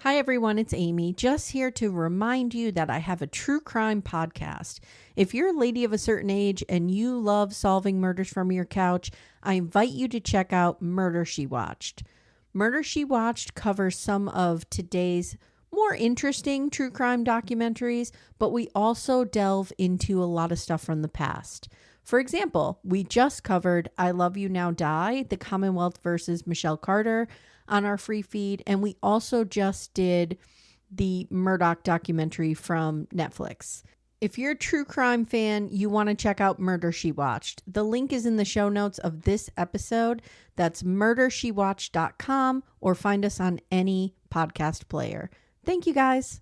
Hi, everyone. It's Amy, just here to remind you that I have a true crime podcast. If you're a lady of a certain age and you love solving murders from your couch, I invite you to check out Murder, She Watched. Murder, She Watched covers some of today's more interesting true crime documentaries, but we also delve into a lot of stuff from the past. For example, we just covered I Love You Now Die, the Commonwealth versus Michelle Carter, on our free feed. And we also just did the Murdoch documentary from Netflix. If you're a true crime fan, you want to check out Murder, She Watched. The link is in the show notes of this episode. That's murdershewatched.com, or find us on any podcast player. Thank you, guys.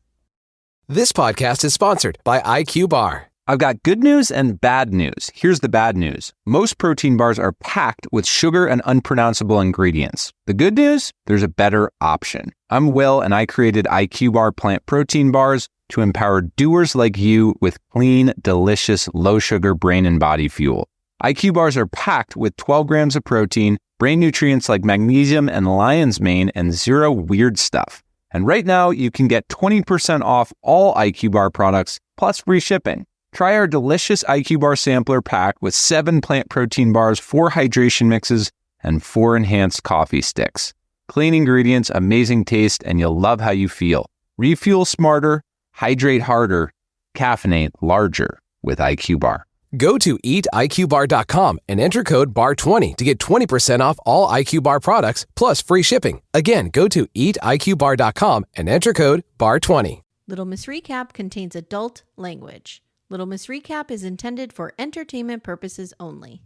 This podcast is sponsored by IQ Bar. I've got good news and bad news. Here's the bad news. Most protein bars are packed with sugar and unpronounceable ingredients. The good news? There's a better option. I'm Will, and I created IQ Bar plant protein bars to empower doers like you with clean, delicious, low-sugar brain and body fuel. IQ Bars are packed with 12 grams of protein, brain nutrients like magnesium and lion's mane, and zero weird stuff. And right now, you can get 20% off all IQ Bar products, plus free shipping. Try our delicious IQ Bar sampler pack with 7 plant protein bars, 4 hydration mixes, and 4 enhanced coffee sticks. Clean ingredients, amazing taste, and you'll love how you feel. Refuel smarter, hydrate harder, caffeinate larger with IQ Bar. Go to eatiqbar.com and enter code BAR20 to get 20% off all IQ Bar products, plus free shipping. Again, go to eatiqbar.com and enter code BAR20. Little Miss Recap contains adult language. Little Miss Recap is intended for entertainment purposes only.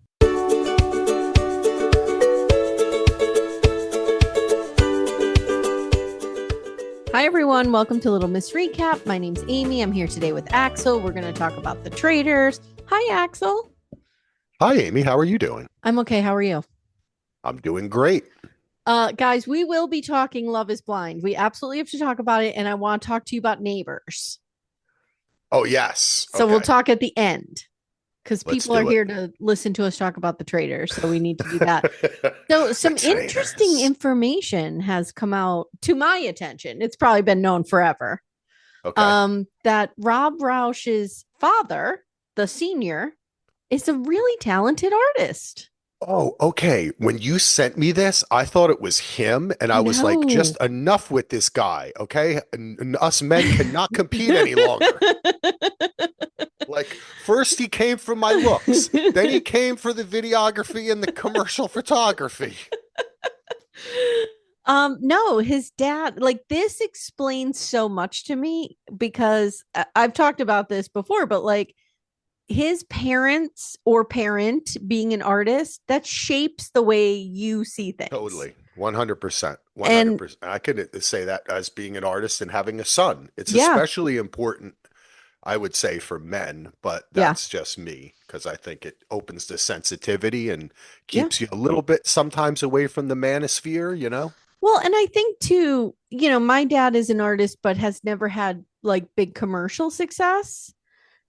Hi, everyone. Welcome to Little Miss Recap. My name's Amy. I'm here today with Axel. We're going to talk about the Traitors. Hi, Axel. Hi, Amy. How are you doing? I'm okay. How are you? I'm doing great. Guys, we will be talking Love is Blind. We absolutely have to talk about it, and I want to talk to you about Neighbors. Oh, yes. So Okay. we'll talk at the end, because Let's people are do here it. to listen to us talk about the Traitors. So we need to do that. So some The Traitors. interesting information has come out to my attention. It's probably been known forever. Okay. That Rob Roush's father, the senior, is a really talented artist. Oh, okay. When you sent me this, I thought it was him, and I was like, No. just enough with this guy, okay? And us men cannot compete any longer. Like, first he came for my looks, then he came for the videography and the commercial photography. No, his dad, like, this explains so much to me, because I've talked about this before, but like, his parents or parent being an artist, that shapes the way you see things. Totally. 100%. 100%. I could say that as being an artist and having a son. It's Yeah. especially important, I would say, for men, but that's just me, because I think it opens the sensitivity and keeps you a little bit sometimes away from the manosphere, you know? Well, and I think too, my dad is an artist, but has never had like big commercial success.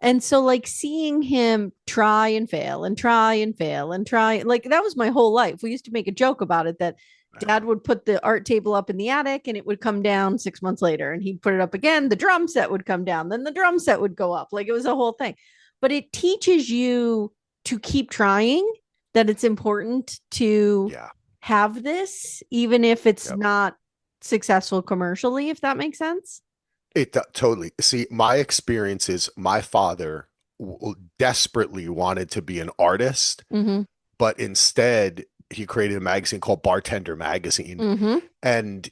And so like seeing him try and fail and try and fail and try, like that was my whole life. We used to make a joke about it, that dad would put the art table up in the attic and it would come down 6 months later, and he'd put it up again. The drum set would come down, then the drum set would go up. Like it was a whole thing. But it teaches you to keep trying, that it's important to have this, even if it's not successful commercially, if that makes sense. It totally. See, my experience is my father desperately wanted to be an artist, but instead he created a magazine called Bartender Magazine, and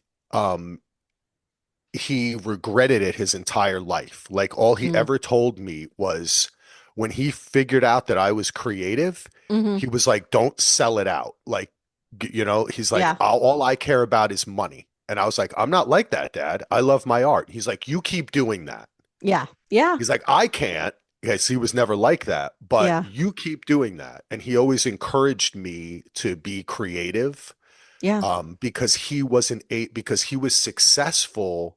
he regretted it his entire life. Like all he ever told me was, when he figured out that I was creative, he was like, "Don't sell it out." Like, he's like, all I care about is money. And I was like, I'm not like that, Dad. I love my art. He's like, you keep doing that. Yeah. Yeah. He's like, I can't. Yes, he was never like that, but you keep doing that. And he always encouraged me to be creative. Yeah. Because he was successful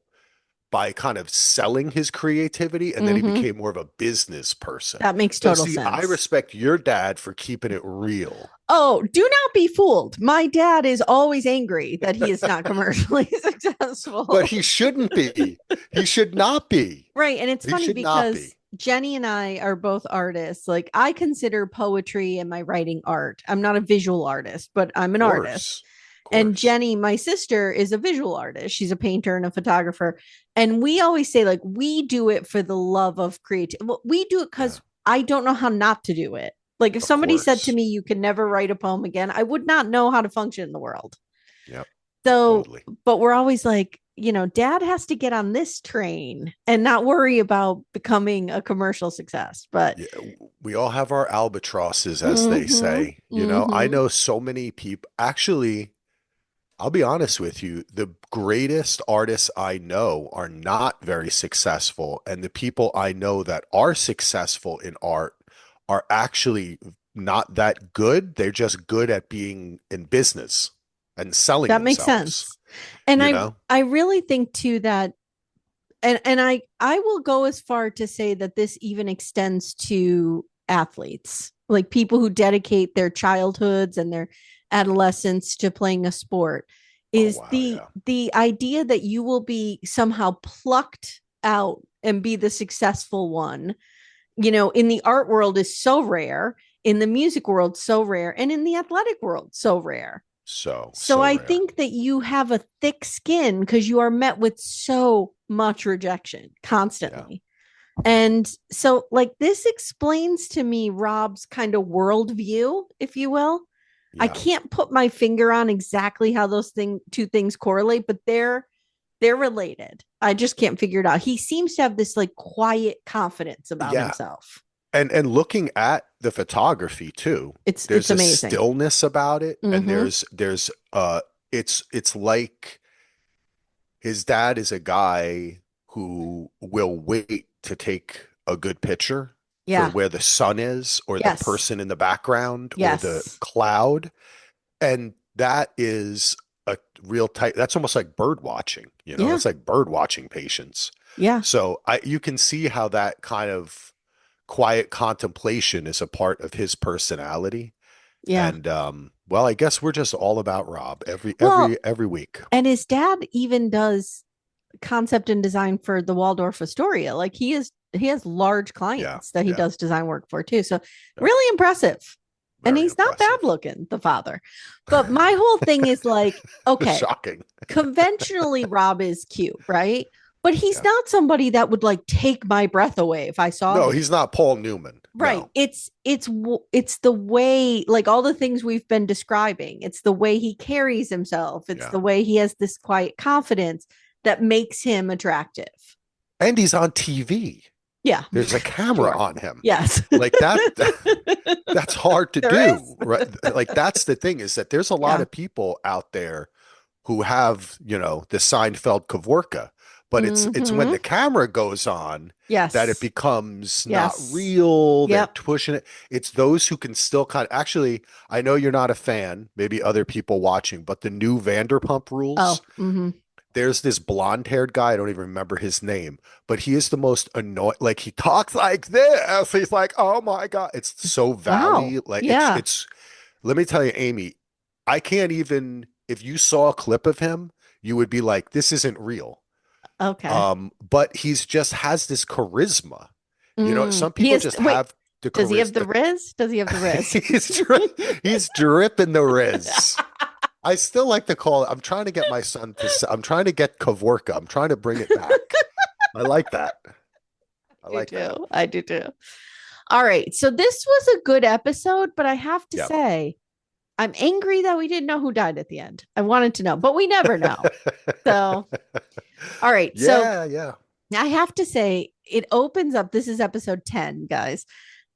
by kind of selling his creativity, and then he became more of a business person. That makes So total see, sense. I respect your dad for keeping it real. Oh, do not be fooled. My dad is always angry that he is not commercially successful. But he shouldn't be. He should not be. Right. And it's He funny should not because be. Jenny and I are both artists. Like, I consider poetry and my writing art. I'm not a visual artist, but I'm an artist. And Jenny, my sister, is a visual artist. She's a painter and a photographer. And we always say, like, we do it for the love of creativity. Well, we do it because I don't know how not to do it. Like, if somebody said to me, you can never write a poem again, I would not know how to function in the world. Yep. So, Totally. but we're always like, dad has to get on this train and not worry about becoming a commercial success. But we all have our albatrosses, as they say. I know so many people. Actually, I'll be honest with you, the greatest artists I know are not very successful. And the people I know that are successful in art are actually not that good. They're just good at being in business and selling that themselves. Makes sense. And I really think too that, and I will go as far to say that this even extends to athletes, like people who dedicate their childhoods and their adolescence to playing a sport, is the idea that you will be somehow plucked out and be the successful one, in the art world is so rare, in the music world so rare, and in the athletic world so rare. So I rare. Think that you have a thick skin because you are met with so much rejection constantly. Yeah. And so, like, this explains to me Rob's kind of worldview, if you will. Yeah. I can't put my finger on exactly how those two things correlate, but they're related. I just can't figure it out. He seems to have this like quiet confidence about himself. And looking at the photography too, there's it's a amazing stillness about it. And there's it's like his dad is a guy who will wait to take a good picture for where the sun is or the person in the background or the cloud. And that is a real type. That's almost like bird watching, it's like bird watching patience. Yeah. So you can see how that kind of quiet contemplation is a part of his personality. Yeah. And I guess we're just all about Rob every week. And his dad even does concept and design for the Waldorf Astoria. Like, he has large clients that he does design work for too. So really impressive. And he's not bad looking, the father. But my whole thing is like, okay, shocking. Conventionally, Rob is cute, right? But he's not somebody that would like take my breath away if I saw him. No, he's not Paul Newman. Right. No. It's the way, like all the things we've been describing. It's the way he carries himself. It's the way he has this quiet confidence that makes him attractive. And he's on TV. Yeah. There's a camera on him. Yes. Like that's hard to do. Right? Like, that's the thing, is that there's a lot of people out there who have, the Seinfeld Kavorka, but it's when the camera goes on that it becomes not real. They're pushing it. It's those who can still actually, I know you're not a fan, maybe other people watching, but the new Vanderpump Rules. Oh, there's this blonde-haired guy, I don't even remember his name, but he is the most annoying. Like, he talks like this. He's like, oh my God. It's so valley. Wow. Like, it's let me tell you, Amy, I can't even, if you saw a clip of him, you would be like, this isn't real. Okay. But he's just has this charisma. Some people have the charisma. Does he have the Riz? Does he have the Riz? he's dripping the Riz. I still like to call it. I'm trying to get my son I'm trying to get Kavorka. I'm trying to bring it back. I like that. I do too. All right. So this was a good episode, but I have to say, I'm angry that we didn't know who died at the end. I wanted to know, but we never know. So, all right. Yeah. I have to say, it opens up. This is episode 10, guys,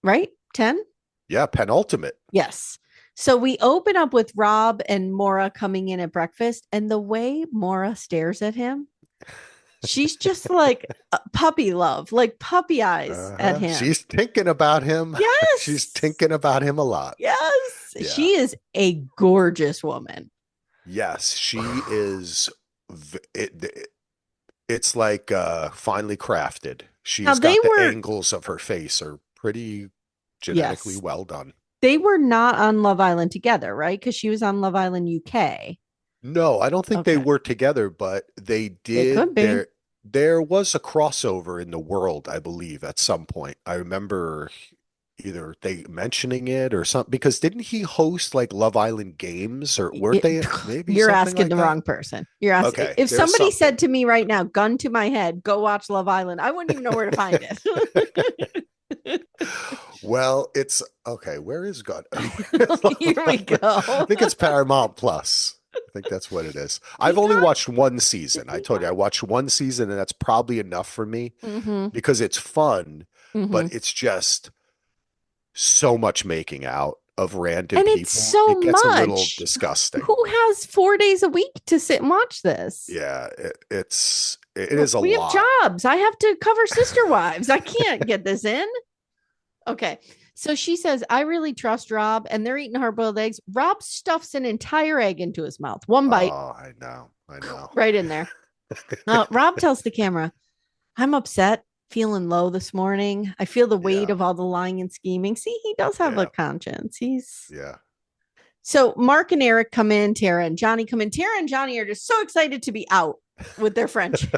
right? 10? Yeah. Penultimate. Yes. So we open up with Rob and Maura coming in at breakfast, and the way Maura stares at him, she's just like puppy love, like puppy eyes at him. She's thinking about him. Yes. She's thinking about him a lot. Yes. Yeah. She is a gorgeous woman. Yes, she is. it's like finely crafted. Now She's they got the were, angles of her face are pretty genetically yes, well done. they were not on Love Island together, right? Because she was on Love Island UK. No, I don't think they Okay. were together, but they They could did. be. There was a crossover in the world, I believe, at some point. I remember either they mentioning it or something because didn't he host like Love Island games or weren't It- they maybe you're something asking like the that? wrong person. You're asking. Okay, If there's somebody said something. to me right now, gun to my head, go watch Love Island, I wouldn't even know where to find it. Well, it's okay. Where is God? Here we I go. think it's Paramount Plus. I think that's what it is. I've only Peacock? watched one Is it season. I told you I Peacock? watched one season, and that's probably enough for me Mm-hmm. because it's fun, Mm-hmm. but it's just so much making out of random And it's people. so It gets a little much. disgusting. Who has 4 days a week to sit and watch this? Yeah, it is a We have lot. jobs. I have to cover Sister Wives. I can't get this in. Okay. So she says, I really trust Rob, and they're eating hard boiled eggs. Rob stuffs an entire egg into his mouth. One bite, Oh, I know. right in there. Rob tells the camera, I'm upset, feeling low this morning. I feel the weight Yeah, of all the lying and scheming. See, he does have a yeah, conscience. yeah. So Mark and Eric come in, Tara and Johnny come in. Tara and Johnny are just so excited to be out with their friendship.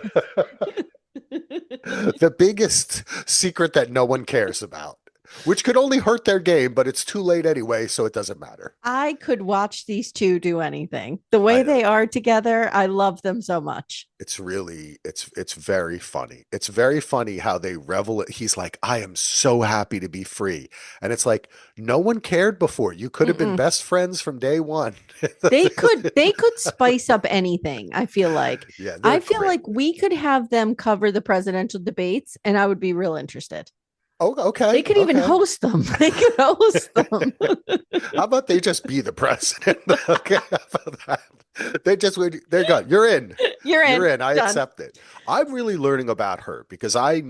The biggest secret that no one cares about, which could only hurt their game, but it's too late anyway, so it doesn't matter. I could watch these two do anything. The way I know. they are together, I love them so much. It's very funny. It's very funny how they revel. He's like, I am so happy to be free. And it's like, no one cared before. You could have been Mm-mm. best friends from day one. They could spice up anything, I feel like. Yeah, I they're feel great. like we could have them cover the presidential debates and I would be real interested. Oh, They okay. could even Okay. host them. They could host them. How about they just be the president? Okay. How about that? They're gone. You're in. You're in. You're in. I Done. accept it. I'm really learning about her because I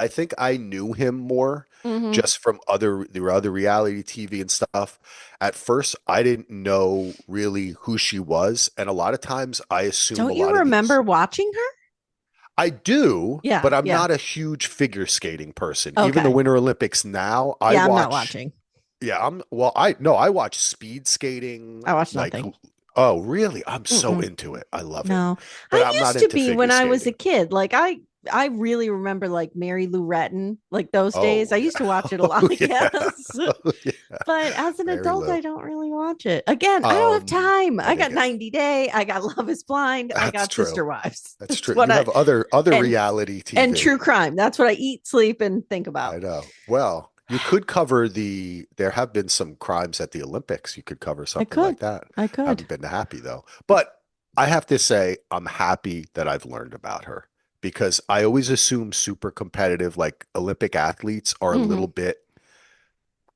think I knew him more Mhm. just from the other reality TV and stuff. At first, I didn't know really who she was, and a lot of times I assume a Don't you lot of remember these. watching her? I do, Yeah, but I'm yeah. not a huge figure skating person. Even the Okay. Winter Olympics now, I Yeah, I'm not watch. watching. Yeah, I'm well, I no, I watch speed skating I watch like nothing. oh, really? I'm so Mm-mm. into it. I love it. No. But I I'm not used to into be when figure I was a skating. kid. Like I really remember like Mary Lou Retton, like those days. Oh, I yeah. used to watch it a lot, Oh, I yeah. guess. Oh, yeah. But as an Mary adult, Lou. I don't really watch it. Again, I don't have time. I I got dig it. 90 Day, I got Love is Blind, I That's got true. Sister Wives. That's That's true. what You I have other and reality and TV. true crime. That's what I eat, sleep, and think about. I know. Well, you could cover there have been some crimes at the Olympics. You could cover I something could. like that. I could. Haven't been happy though. But I have to say, I'm happy that I've learned about her because I always assume super competitive, like Olympic athletes are a Mm-hmm. little bit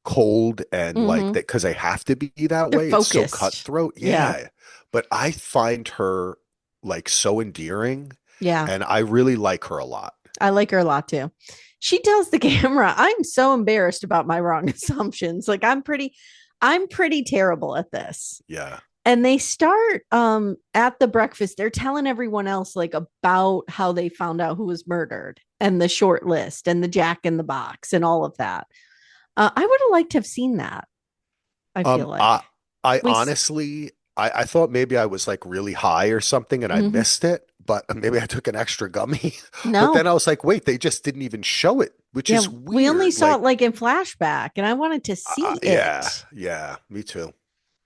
cold and like Mm-hmm. that because they have to be that They're way. It's so focused. cutthroat. Yeah. Yeah. But I find her like so endearing Yeah. and I really like her a lot. I like her a lot too. She tells the camera, I'm so embarrassed about my wrong assumptions. Like I'm pretty terrible at this. Yeah. And they start at the breakfast. They're telling everyone else like about how they found out who was murdered and the short list and the Jack in the Box and all of that. I would have liked to have seen that. I feel I like I we. honestly I thought maybe I was like really high or something and I Mhm. missed it, but maybe I took an extra gummy. But No, then I was like, wait, they just didn't even show it, which yeah, is we only weird. saw Like, it like in flashback, and I wanted to see yeah, it. yeah, me too.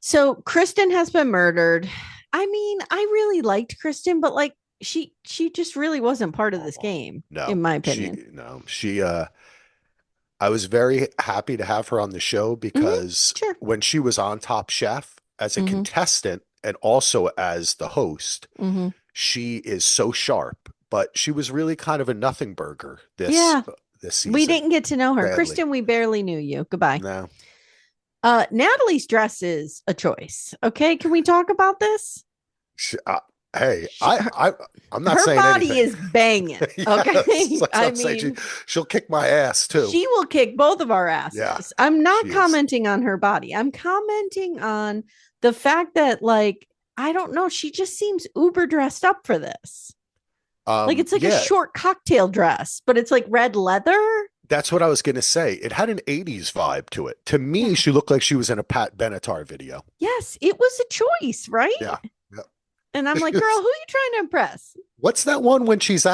So Kristen has been murdered. I mean, I really liked Kristen, but like she just really wasn't part of this game, No, in my opinion. she I was very happy to have her on the show Hmm. because Sure. when she was on Top Chef as a Hmm. contestant and also as the host, Hmm. she is so sharp, but she was really kind of a nothing burger Yeah, this we season, didn't get to know her. sadly. Kristen, we barely knew you. Goodbye. No. Natalie's dress is a choice. Okay, can we talk about this? She, hey, Her, I'm not her saying body anything. is banging. Yes, Okay, that's what I I'm saying. mean, She'll kick my ass too. she will kick both of our Yeah, asses. I'm not she is. commenting on her body. I'm commenting on the fact that, like, I don't know, she just seems uber dressed up for this. Like it's like a Yeah, short cocktail dress, but it's like red leather. that's what I was gonna say. It had an 80s vibe to it. To me, Yeah. she looked like she was in a Pat Benatar video. Yes, it was a choice, right? Yeah. And I'm like, girl, who are you trying to impress? What's that one when she's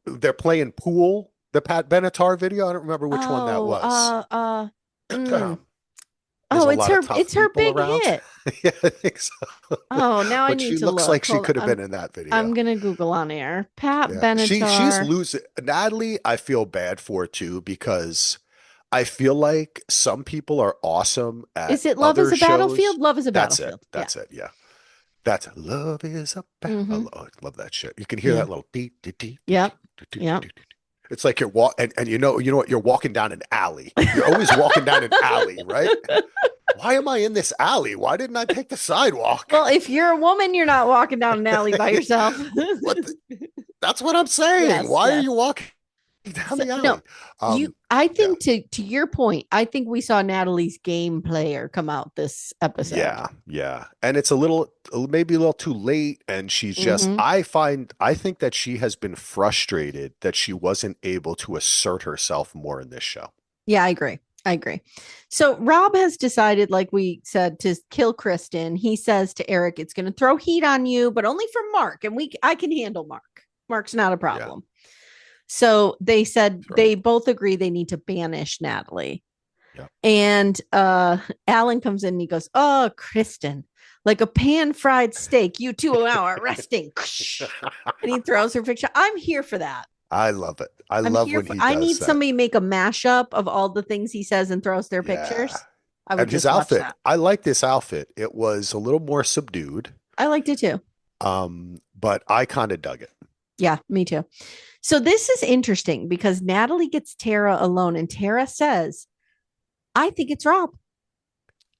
they're playing pool, the Pat Benatar video? I don't remember which one that was. Mm. There's Oh, a lot of tough it's her people big around. hit. Yeah, I think so. Oh, now I But need she to looks look. like she Hold could have on. been in that video. I'm gonna Google on air. Pat Yeah. She's Benatar. losing. Natalie, I feel bad for too, because I feel like some people are awesome at Is it Love is other a shows. Battlefield? Love is a That's it. Battlefield. That's it. Yeah. That's love is a Mm-hmm. I love that shit. You can hear Yeah. that little dee, dee, dee, Yep. dee, dee, Yep. dee, dee, dee. It's like you're and you know what, you're walking down an alley. You're always walking down an alley, right? Why am I in this alley? Why didn't I take the sidewalk? Well, if you're a woman, you're not walking down an alley by yourself. That's what I'm saying. Yes, Why are yes. you walking down the alley? No, I think yeah. to your point, I think we saw Natalie's game player come out this episode. Yeah. And it's maybe a little too late. And she's just, Mhm. I think that she has been frustrated that she wasn't able to assert herself more in this show. Yeah, I agree. So Rob has decided, like we said, to kill Kristen. He says to Eric, it's going to throw heat on you, but only for Mark. And I can handle Mark. Mark's not a problem. Yeah. So they said they both agree they need to banish Natalie. Yeah. And Alan comes in and he goes, oh, Kristen, like a pan-fried steak. You two are resting. And he throws her picture. I'm here for that. I love it. I love when he does I need that. somebody to make a mashup of all the things he says and throws their pictures. I would and his outfit. I like this outfit. It was a little more subdued. I liked it too. But I kind of dug it. Yeah, me too. So this is interesting because Natalie gets Tara alone and Tara says, I think it's Rob.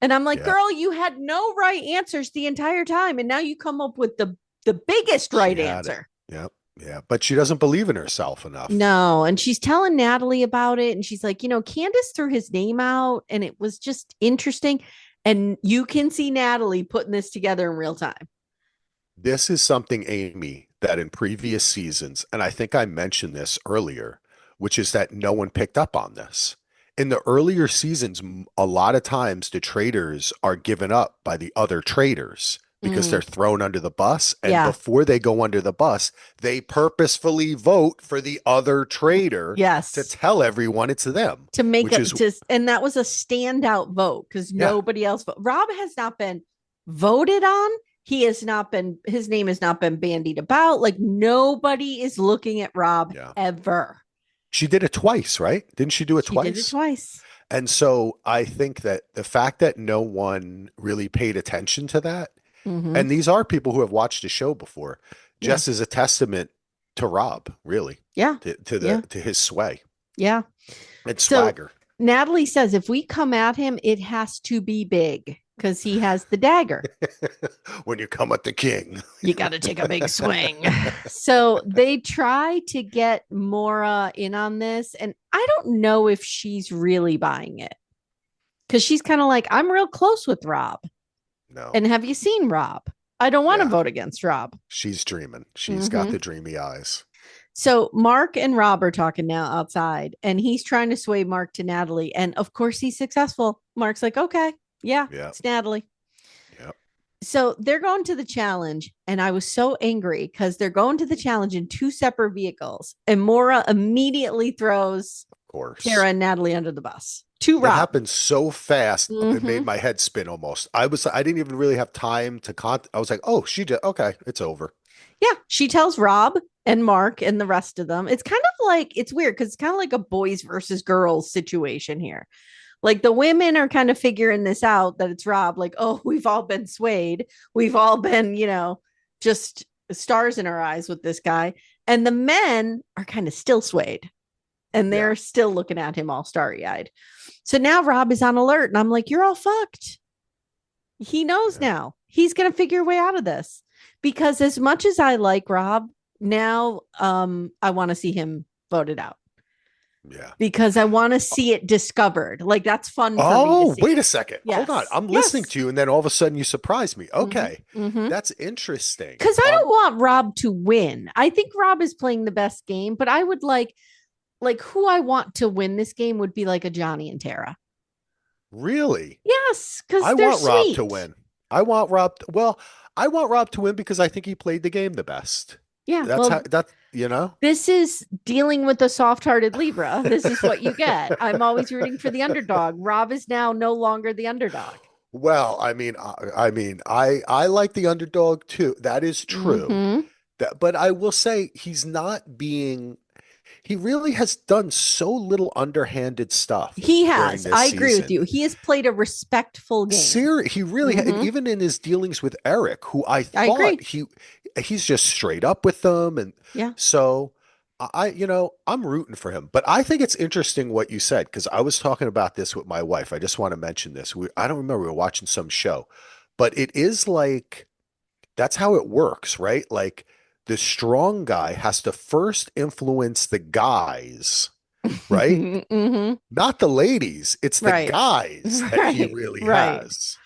And I'm like, girl, you had no right answers the entire time. And now you come up with the biggest right answer. Yep. Yeah, but she doesn't believe in herself enough. No, and she's telling Natalie about it. And she's like, Candace threw his name out and it was just interesting. And you can see Natalie putting this together in real time. This is something, Amy, that in previous seasons, and I think I mentioned this earlier, which is that no one picked up on this. In the earlier seasons, a lot of times the traitors are given up by the other traitors because they're thrown under the bus. And before they go under the bus, they purposefully vote for the other traitor to tell everyone it's them. To make it, and that was a standout vote because nobody else voted. Rob has not been voted on. He has not been, his name has not been bandied about. Like nobody is looking at Rob ever. She did it twice, right? Didn't she do it twice? She did it twice. And so I think that the fact that no one really paid attention to that, and these are people who have watched the show before, just as a testament to Rob, really. Yeah. To his sway. Yeah. And swagger. So Natalie says if we come at him, it has to be big because he has the dagger. When you come at the king, you got to take a big swing. So they try to get Maura in on this. And I don't know if she's really buying it because she's kind of like, I'm real close with Rob. No. And have you seen Rob? I don't want to vote against Rob. She's dreaming. She's got the dreamy eyes. So Mark and Rob are talking now outside and he's trying to sway Mark to Natalie. And of course he's successful. Mark's like, okay, it's Natalie. Yep. So they're going to the challenge. And I was so angry because they're going to the challenge in two separate vehicles. And Maura immediately throws Tara and Natalie under the bus. To Rob. It happened so fast, it made my head spin almost. I didn't even really have time to I was like, oh, she did. Okay, it's over. Yeah, she tells Rob and Mark and the rest of them. It's kind of like, it's weird because it's kind of like a boys versus girls situation here. Like the women are kind of figuring this out that it's Rob. Like, oh, we've all been swayed. We've all been, just stars in our eyes with this guy. And the men are kind of still swayed. And they're still looking at him all starry-eyed. So now Rob is on alert. And I'm like, you're all fucked. He knows now. He's going to figure a way out of this. Because as much as I like Rob, now I want to see him voted out. Yeah. Because I want to see it discovered. Like that's fun for me Oh, to see. wait a second. Yes. Hold on. I'm Yes. listening to you, and then all of a sudden you surprise me. Okay. Mm-hmm. That's interesting. Because I don't want Rob to win. I think Rob is playing the best game, but I would like who I want to win this game would be like a Johnny and Tara. Really? Yes, because I they're want Rob sweet. to win. I want Rob. Well, I want Rob to win because I think he played the game the best. Yeah, That's how that, you know. This is dealing with a soft-hearted Libra. This is what you get. I'm always rooting for the underdog. Rob is now no longer the underdog. Well, I like the underdog too. That is true. Mm-hmm. But I will say he's not being. He really has done so little underhanded stuff. He has. I agree season. with you. He has played a respectful game. He really, even in his dealings with Eric, who I thought he's just straight up with them, and so I'm rooting for him. But I think it's interesting what you said because I was talking about this with my wife. I just want to mention this. I don't remember, we were watching some show, but it is like that's how it works, right? Like the strong guy has to first influence the guys, right? Mm-hmm. Not the ladies. It's the guys that he really has.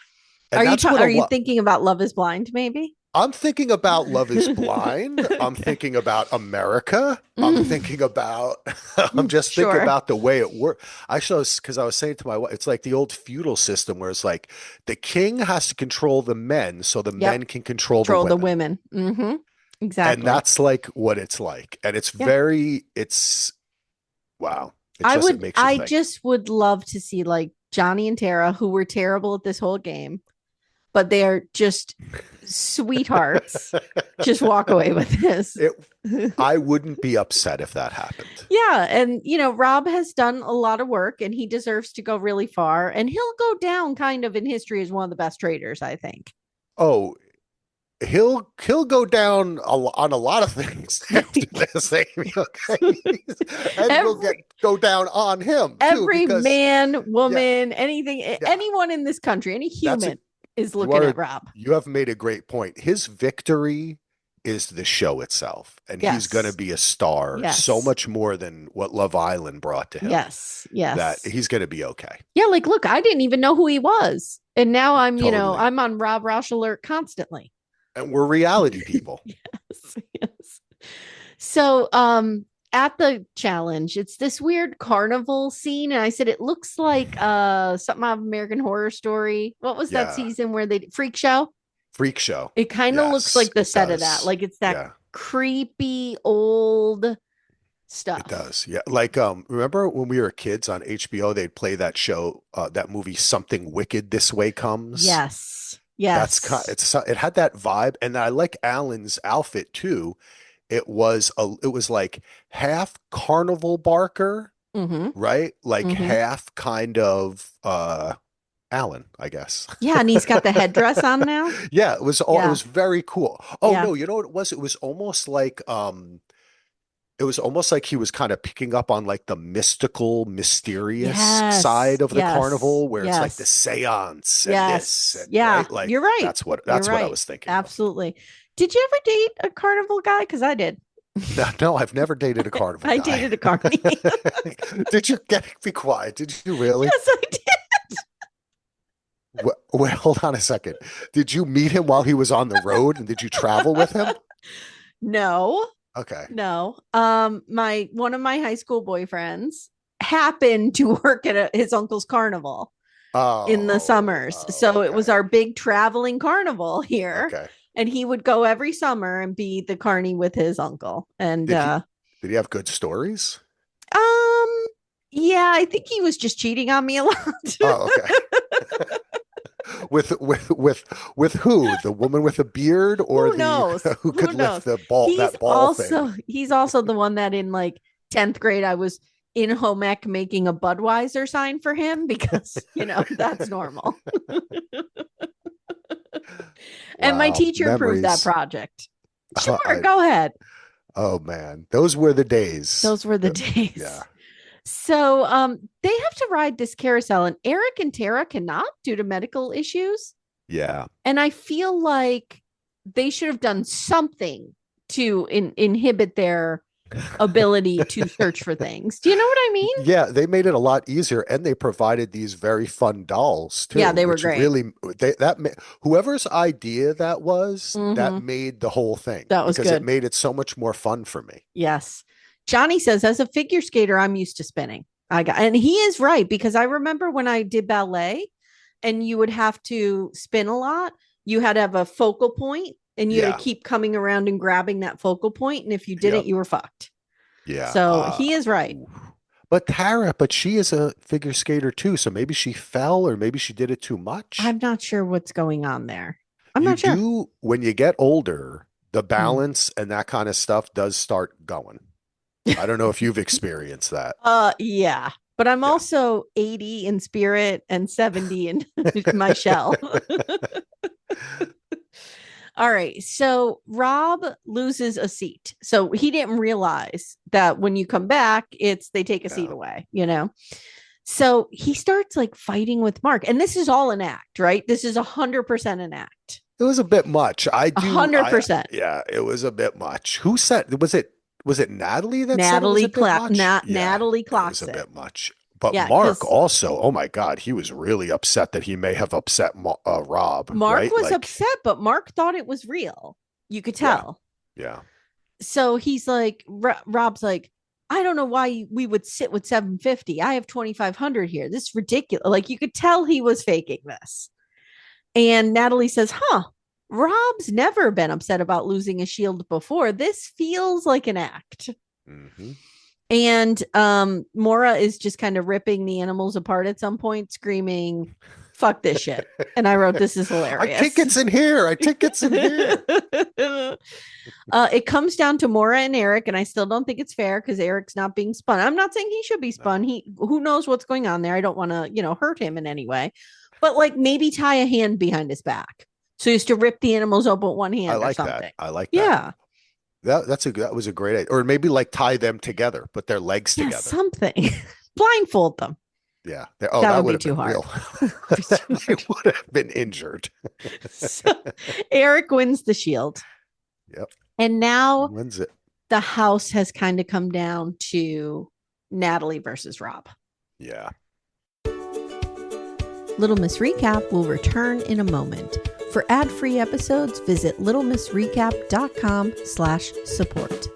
And are you thinking about Love is Blind, maybe? I'm thinking about Love is Blind. I'm thinking about America. I'm thinking about, I'm just thinking about the way it works. Because I was saying to my wife, it's like the old feudal system where it's like the king has to control the men so the men can control the women. Mm-hmm. Exactly. And that's like what it's like. And it's wow. I just would love to see like Johnny and Tara, who were terrible at this whole game, but they're just sweethearts. Just walk away with this. I wouldn't be upset if that happened. Yeah. And, Rob has done a lot of work and he deserves to go really far. And he'll go down kind of in history as one of the best traders, I think. Oh, he'll go down on a lot of things after this. Okay? And we'll go down on him. Every man, woman, anyone in this country, any human is looking at Rob. You have made a great point. His victory is the show itself, and he's going to be a star so much more than what Love Island brought to him. Yes. That he's going to be okay. Yeah, like look, I didn't even know who he was, and now I'm, I'm on Rob Roush alert constantly. And we're reality people. Yes. So, at the challenge, it's this weird carnival scene. And I said, it looks like something out of American Horror Story. What was that season where they Freak Show? Freak Show. It kind of looks like the set of that. Like it's that creepy old stuff. It does. Yeah. Like, remember when we were kids on HBO, they'd play that show, that movie, Something Wicked This Way Comes. Yes. Yes. It had that vibe. And I like Alan's outfit too. It was like half carnival barker, right? Like half kind of Alan, I guess. Yeah, and he's got the headdress on now. Yeah, it was very cool. Oh no, you know what it was? It was almost like he was kind of picking up on like the mystical, mysterious side of the carnival, where it's like the seance and this. And, right? Like, you're right. That's what I was thinking. Absolutely. Did you ever date a carnival guy? Because I did. No, I've never dated a carnival guy. I dated a carnival. Did you be quiet? Did you really? Yes, I did. Well, hold on a second. Did you meet him while he was on the road, and did you travel with him? No. Okay. No. One of my high school boyfriends happened to work at his uncle's carnival in the summers. So it was our big traveling carnial here. Okay. And he would go every summer and be the carny with his uncle. And did he have good stories? Yeah, I think he was just cheating on me a lot. Oh, okay. With who? The woman with a beard, or who could lift the ball? He's also the one that in like 10th grade I was in home ec making a Budweiser sign for him because that's normal. And my teacher approved that project. Sure, go ahead. Oh man, those were the days. Yeah. So they have to ride this carousel, and Eric and Tara cannot due to medical issues. Yeah. And I feel like they should have done something to inhibit their ability to search for things. Do you know what I mean? Yeah, they made it a lot easier, and they provided these very fun dolls too. Yeah, they were which great. Really, whoever's idea that was, that made the whole thing. That was because good. It made it so much more fun for me. Yes. Johnny says, as a figure skater, I'm used to spinning. And he is right, because I remember when I did ballet and you would have to spin a lot, you had to have a focal point and you had to keep coming around and grabbing that focal point. And if you didn't, you were fucked. Yeah. So he is right. But she is a figure skater too. So maybe she fell, or maybe she did it too much. I'm not sure what's going on there. I'm not sure. When you get older, the balance and that kind of stuff does start going. I don't know if you've experienced that. Yeah. But I'm also 80 in spirit and 70 in my shell. All right. So Rob loses a seat. So he didn't realize that when you come back, they take a seat away, So he starts like fighting with Mark. And this is all an act, right? This is 100% an act. It was a bit much. 100%. Yeah, it was a bit much. Who said, was it Natalie that Natalie said it was a bit much? Natalie clocks it. Was a it. bit much. But Mark also, oh my God, he was really upset that he may have upset Rob. Mark was upset, but Mark thought it was real. You could tell. Yeah. So he's like, Rob's like, I don't know why we would sit with 750. I have 2,500 here. This is ridiculous. Like, you could tell he was faking this. And Natalie says, Rob's never been upset about losing a shield before. This feels like an act. Mm-hmm. And Maura is just kind of ripping the animals apart at some point, screaming, fuck this shit. And I wrote, this is hilarious. I think it's in here. It comes down to Maura and Eric, and I still don't think it's fair because Eric's not being spun. I'm not saying he should be spun. Who knows what's going on there. I don't want to, hurt him in any way. But like maybe tie a hand behind his back. So he used to rip the animals open with one hand or something. I like that. Yeah. That was a great idea. Or maybe like tie them together, put their legs together. Something. Blindfold them. Yeah. That would be too hard. They would have been injured. So Eric wins the shield. Yep. And now wins it. The house has kind of come down to Natalie versus Rob. Yeah. Little Miss Recap will return in a moment. For ad-free episodes, visit littlemissrecap.com/support.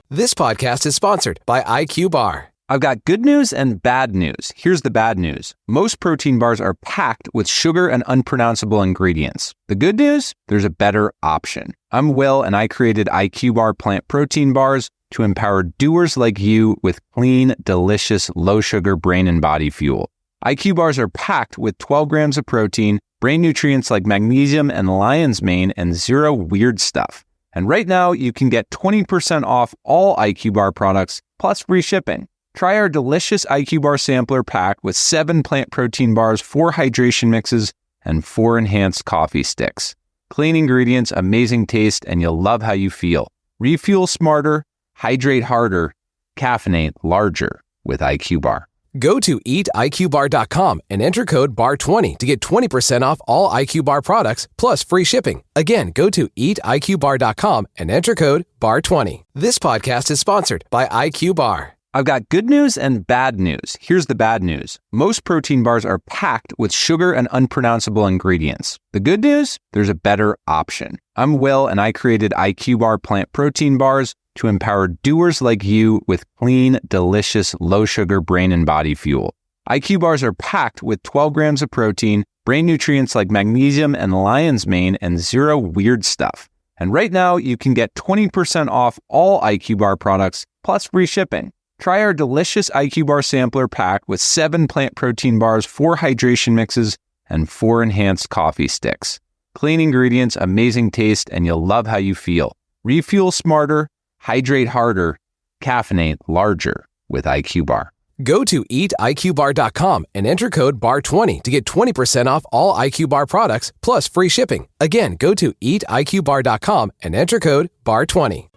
This podcast is sponsored by IQ Bar. I've got good news and bad news. Here's the bad news. Most protein bars are packed with sugar and unpronounceable ingredients. The good news? There's a better option. I'm Will, and I created IQ Bar plant protein bars to empower doers like you with clean, delicious, low-sugar brain and body fuel. IQ bars are packed with 12 grams of protein, brain nutrients like magnesium and lion's mane, and zero weird stuff. And right now, you can get 20% off all IQ bar products, plus free shipping. Try our delicious IQ bar sampler pack with 7 plant protein bars, 4 hydration mixes, and 4 enhanced coffee sticks. Clean ingredients, amazing taste, and you'll love how you feel. Refuel smarter, hydrate harder, caffeinate larger with IQ bar. Go to eatiqbar.com and enter code BAR20 to get 20% off all IQ Bar products, plus free shipping. Again, go to eatiqbar.com and enter code BAR20. This podcast is sponsored by IQ Bar. I've got good news and bad news. Here's the bad news. Most protein bars are packed with sugar and unpronounceable ingredients. The good news? There's a better option. I'm Will, and I created IQ Bar plant protein bars to empower doers like you with clean, delicious, low-sugar brain and body fuel. IQ bars are packed with 12 grams of protein, brain nutrients like magnesium and lion's mane, and zero weird stuff. And right now, you can get 20% off all IQ bar products, plus free shipping. Try our delicious IQ bar sampler pack with 7 plant protein bars, 4 hydration mixes, and 4 enhanced coffee sticks. Clean ingredients, amazing taste, and you'll love how you feel. Refuel smarter, hydrate harder, caffeinate larger with IQ Bar. Go to eatiqbar.com and enter code BAR20 to get 20% off all IQ Bar products, plus free shipping. Again, go to eatiqbar.com and enter code BAR20.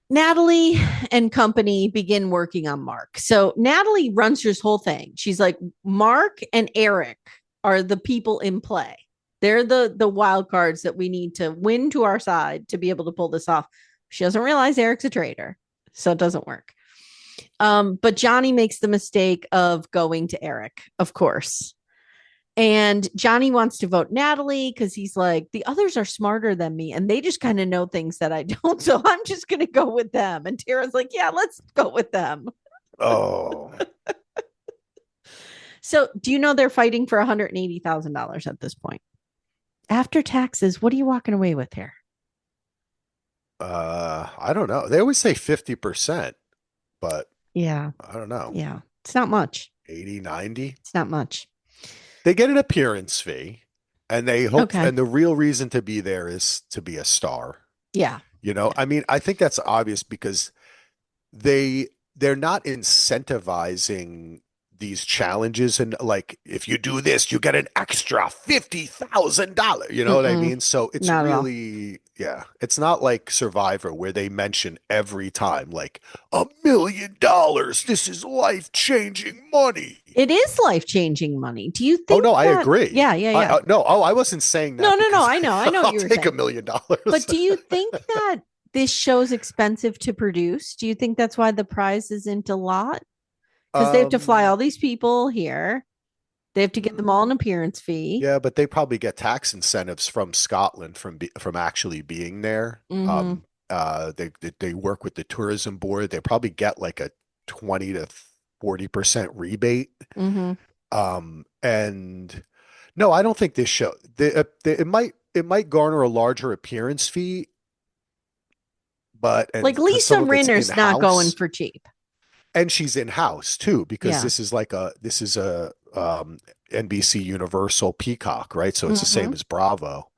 Natalie and company begin working on Mark. So Natalie runs this whole thing. She's like, Mark and Eric are the people in play. They're the wild cards that we need to win to our side to be able to pull this off. She doesn't realize Eric's a traitor, so it doesn't work. But Johnny makes the mistake of going to Eric, of course. And Johnny wants to vote Natalie because he's like, the others are smarter than me and they just kind of know things that I don't. So I'm just going to go with them. And Tara's like, yeah, let's go with them. Oh. So do you know they're fighting for $180,000 at this point? After taxes, what are you walking away with here? I don't know. They always say 50%, but yeah, I don't know. Yeah, it's not much. 80, 90? It's not much. They get an appearance fee and they hope, and the real reason to be there is to be a star. Yeah. You know, I mean, I think that's obvious because they're not incentivizing these challenges and like, if you do this, you get an extra $50,000. You know what I mean? So it's not really, it's not like Survivor where they mention every time like $1 million. This is life-changing money. It is life-changing money. Do you think? Oh no, I agree. Yeah. I wasn't saying that. No. I know. What you were saying. Take $1 million. But do you think that this show's expensive to produce? Do you think that's why the prize isn't a lot? Because they have to fly all these people here. They have to get them all an appearance fee. Yeah, but they probably get tax incentives from Scotland from actually being there. They work with the tourism board. They probably get like a 20 to 40% rebate. And no, I don't think this show. It might garner a larger appearance fee, but like Lisa Rinner's not going for cheap. And she's in house too, because this is a NBC Universal Peacock, right? So it's the same as Bravo.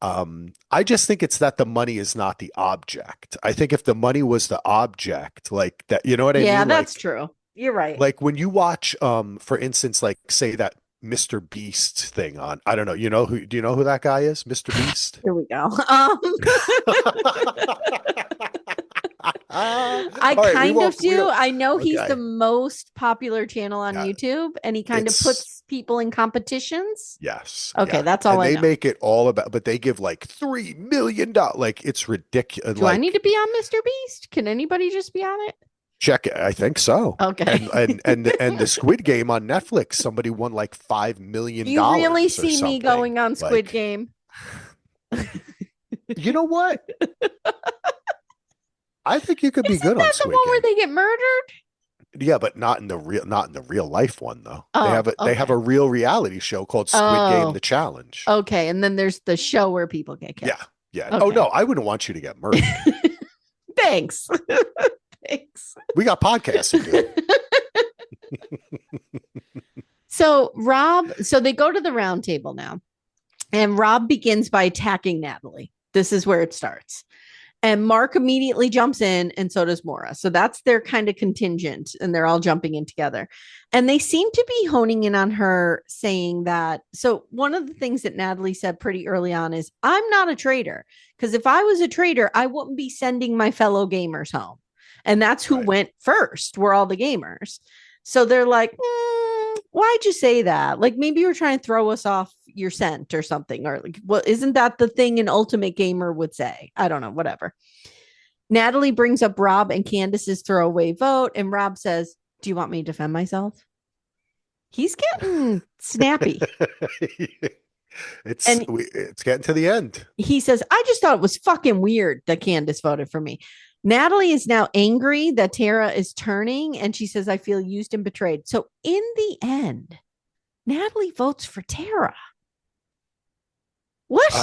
I just think it's that the money is not the object. I think if the money was the object, like that, you know what I mean? Yeah, that's true. You're right. Like when you watch, for instance, like say that Mr. Beast thing on, I don't know, do you know who that guy is? Mr. Beast? Here we go. I kind of do. I know he's the most popular channel on YouTube, and he kind of puts people in competitions. Yes. Okay, that's all I know. They make it all about, but they give like $3 million. Like it's ridiculous. Do I need to be on Mr. Beast? Can anybody just be on it? Check it. I think so. Okay. And the Squid Game on Netflix, somebody won like $5 million. You really see me going on Squid Game? You know what? I think you could be good on Squid Game. Isn't that the one where they get murdered? Yeah, but not in the real life one though. They have a real reality show called Squid Game: The Challenge. Okay, and then there's the show where people get killed. Yeah. Okay. Oh no, I wouldn't want you to get murdered. Thanks. Thanks. We got podcasting. So they go to the round table now, and Rob begins by attacking Natalie. This is where it starts. And Mark immediately jumps in, and so does Maura. So that's their kind of contingent, and they're all jumping in together. And they seem to be honing in on her, saying that. So one of the things that Natalie said pretty early on is, I'm not a traitor, because if I was a traitor, I wouldn't be sending my fellow gamers home. And that's who went first, were all the gamers. So they're like, why'd you say that? Like, maybe you're trying to throw us off your scent or something. Or like, well, isn't that the thing an Ultimate Gamer would say? I don't know, whatever. Natalie brings up Rob and Candace's throwaway vote. And Rob says, do you want me to defend myself? He's getting snappy. It's getting to the end. He says, I just thought it was fucking weird that Candace voted for me. Natalie is now angry that Tara is turning, and she says, I feel used and betrayed. So in the end, Natalie votes for Tara. What?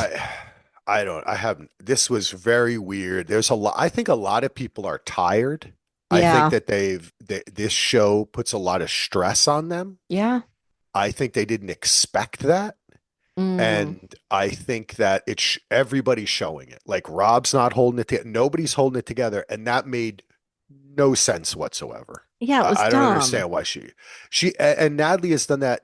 I haven't. This was very weird. There's a lot. I think a lot of people are tired. Yeah. I think that this show puts a lot of stress on them. Yeah. I think they didn't expect that. And I think that everybody's showing it. Like Rob's not holding it together. Nobody's holding it together. And that made no sense whatsoever. Yeah, it was I dumb. don't understand why and Natalie has done that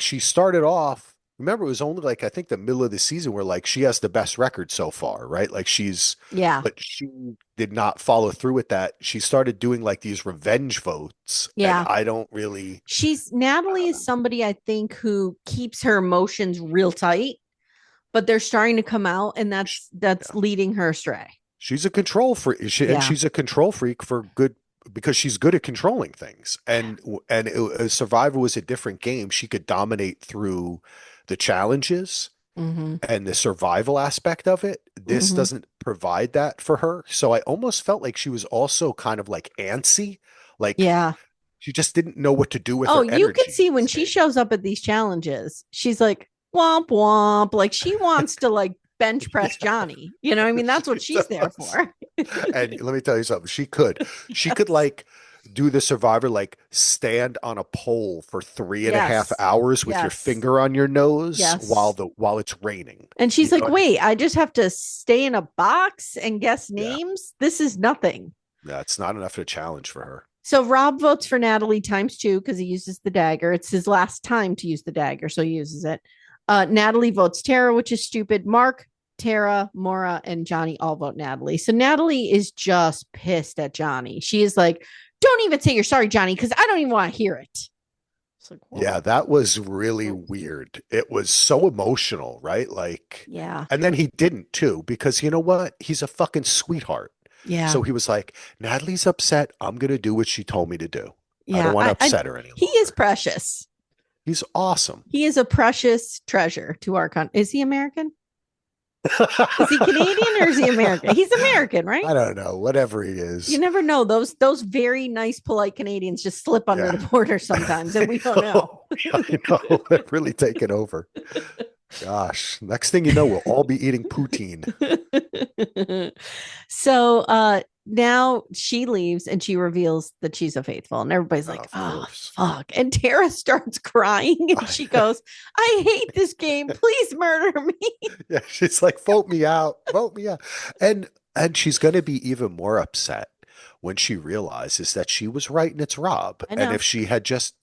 she started off, remember, it was only like, I think the middle of the season where like she has the best record so far, right? Like but she did not follow through with that. She started doing like these revenge votes. Yeah. And I don't really. Natalie is somebody I think who keeps her emotions real tight. but they're starting to come out, and that's leading her astray. She's a control freak, and she's a control freak for good, because she's good at controlling things. And Survivor was a different game. She could dominate through the challenges and the survival aspect of it. This doesn't provide that for her. So I almost felt like she was also kind of like antsy, like she just didn't know what to do with her energy. You can see when she shows up at these challenges, she's like womp womp, like she wants to like bench press Johnny. You know what I mean? That's what she's there for. And let me tell you something. She could like do the Survivor, like stand on a pole for 3.5 hours with your finger on your nose while it's raining. And she's like, wait, I just have to stay in a box and guess names? This is nothing. That's not enough of a challenge for her. So Rob votes for Natalie ×2 because he uses the dagger. It's his last time to use the dagger, so he uses it. Natalie votes Tara, which is stupid. Mark, Tara, Maura, and Johnny all vote Natalie. So Natalie is just pissed at Johnny. She is like, don't even say you're sorry, Johnny, because I don't even want to hear it. Like, yeah, that was really weird. It was so emotional, right? Like, yeah. And then he didn't too, because you know what? He's a fucking sweetheart. Yeah. So he was like, Natalie's upset. I'm going to do what she told me to do. Yeah, I don't want to upset her anymore. He is precious. He's awesome. He is a precious treasure to our country. Is he American? Is he Canadian or is he American? He's American, right? I don't know. Whatever he is. You never know. Those very nice, polite Canadians just slip under the border sometimes, and we don't know. I know. They're really taking over. Gosh. Next thing you know, we'll all be eating poutine. So now she leaves and she reveals that she's a faithful, and everybody's like, oh, fuck. And Tara starts crying and she goes, I hate this game. Please murder me. Yeah, she's like, vote me out. Vote me out. And she's going to be even more upset when she realizes that she was right and it's Rob. And if she had just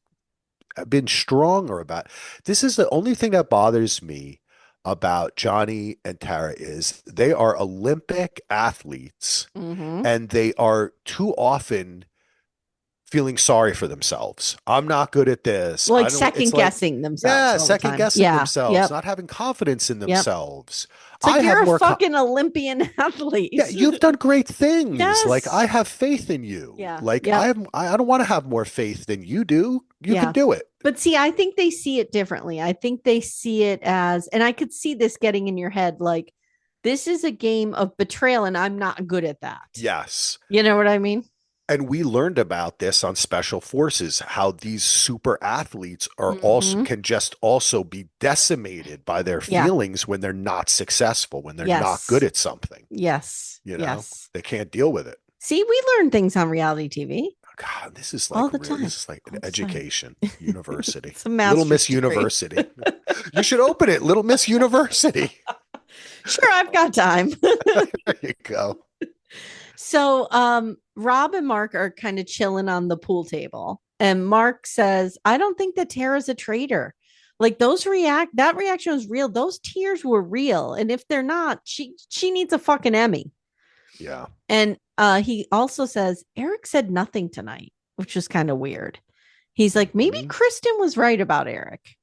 been stronger about this, is the only thing that bothers me about Johnny and Tara is they are Olympic athletes and they are too often feeling sorry for themselves. I'm not good at this. Like second guessing themselves. Yeah, second guessing themselves, not having confidence in themselves. It's like you're a fucking Olympian athlete. Yeah, you've done great things. Yes. Like I have faith in you. Yeah. Like I don't want to have more faith than you do. You can do it. But see, I think they see it differently. I think they see it as, and I could see this getting in your head, like this is a game of betrayal and I'm not good at that. Yes. You know what I mean? And we learned about this on Special Forces, how these super athletes are also can just also be decimated by their feelings when they're not successful, when they're not good at something. Yes. You know, they can't deal with it. See, we learn things on reality TV. God, this is like all the time. This is like an education university. It's a Little Miss degree. University. You should open it, Little Miss University. Sure, I've got time. There you go. So Rob and Mark are kind of chilling on the pool table. And Mark says, I don't think that Tara's a traitor. Like that reaction was real. Those tears were real. And if they're not, she needs a fucking Emmy. Yeah. And he also says, Eric said nothing tonight, which is kind of weird. He's like, maybe Kristen was right about Eric.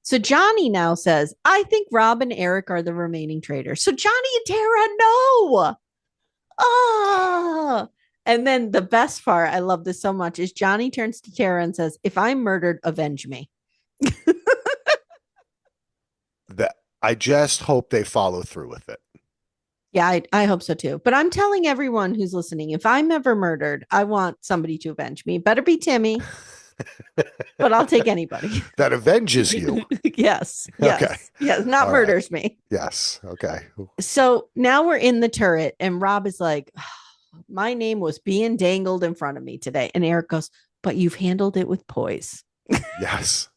So Johnny now says, I think Rob and Eric are the remaining traitors. So Johnny and Tara know. Oh, and then the best part, I love this so much, is Johnny turns to Tara and says, if I'm murdered, avenge me. I just hope they follow through with it. Yeah, I hope so too. But I'm telling everyone who's listening, if I'm ever murdered, I want somebody to avenge me. Better be Timmy, but I'll take anybody. That avenges you. Yes. Okay. Yes. Not all murders me. Yes. Okay. So now we're in the turret and Rob is like, my name was being dangled in front of me today. And Eric goes, but you've handled it with poise. Yes.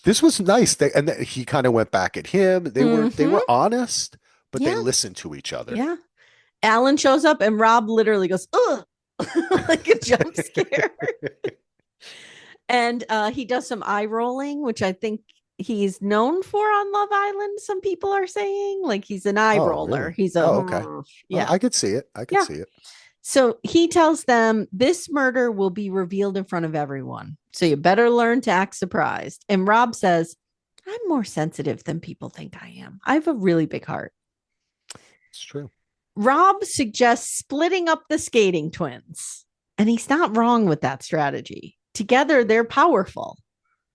This was nice. And he kind of went back at him. They were honest, but they listened to each other. Yeah. Alan shows up and Rob literally goes, ugh, like a jump scare. And he does some eye rolling, which I think he's known for on Love Island. Some people are saying like he's an eye roller. Really? He's a okay. Yeah, well, I could see it. See it. So he tells them this murder will be revealed in front of everyone. So you better learn to act surprised. And Rob says, I'm more sensitive than people think I am. I have a really big heart. It's true. Rob suggests splitting up the skating twins, and he's not wrong with that strategy. Together, they're powerful.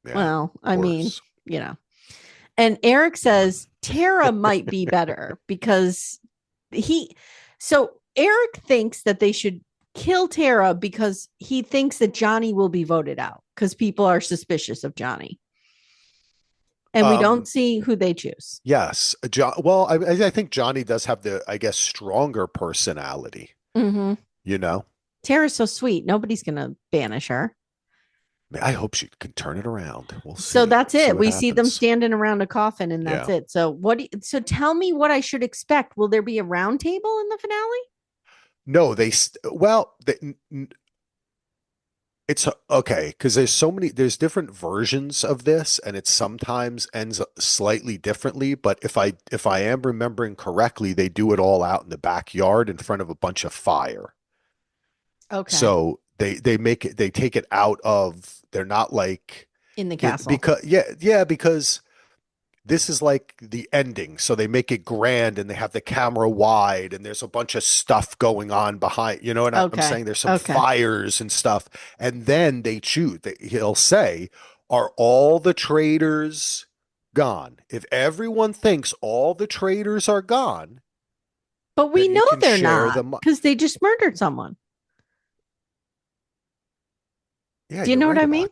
Yeah, well, I mean, course. you know. And Eric says Tara might be better because Eric thinks that they should kill Tara because he thinks that Johnny will be voted out because people are suspicious of Johnny. And we don't see who they choose. Yes. Well, I think Johnny does have the, I guess, stronger personality. Mm-hmm. You know? Tara's so sweet. Nobody's going to banish her. I hope she can turn it around. We'll see. So that's it. We see them happens. standing around a coffin, and that's it. So so tell me what I should expect. Will there be a round table in the finale? No, it's okay because there's different versions of this, and it sometimes ends slightly differently. But if I am remembering correctly, they do it all out in the backyard in front of a bunch of fire. Okay. So they take it out of. They're not like in the castle because this is like the ending. So they make it grand and they have the camera wide and there's a bunch of stuff going on behind, you know what I'm saying? There's some fires and stuff. And then they choose, he'll say, are all the traitors gone? If everyone thinks all the traitors are gone. But we know they're not because they just murdered someone. Yeah, do you know what I mean?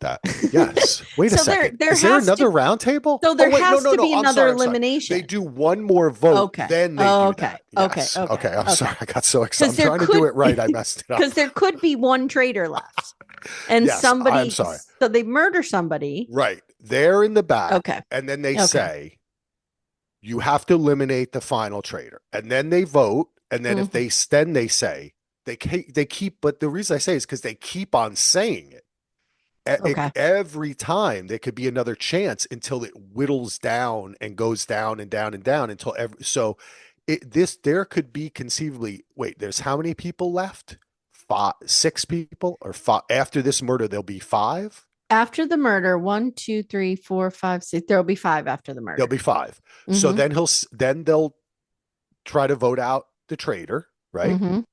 Yes. Wait a second. Is there another round table? So there has to be another elimination. They do one more vote, then they do that. Yes. Okay. I'm sorry. I got so excited. I'm trying to do it right. I messed it up. Because there could be one traitor left. And somebody. I'm sorry. So they murder somebody. Right. They're in the back. Okay. And then they say, you have to eliminate the final traitor. And then they vote. And then if they say, they keep, but the reason I say is because they keep on saying it. Every time there could be another chance until it whittles down and goes down and down and down until there could be conceivably, there's how many people left? 6 people or 5 after this murder? There'll be 5 after the murder. 1, 2, 3, 4, 5, 6. There'll be 5 after the murder. There'll be 5. So then they'll try to vote out the traitor, right?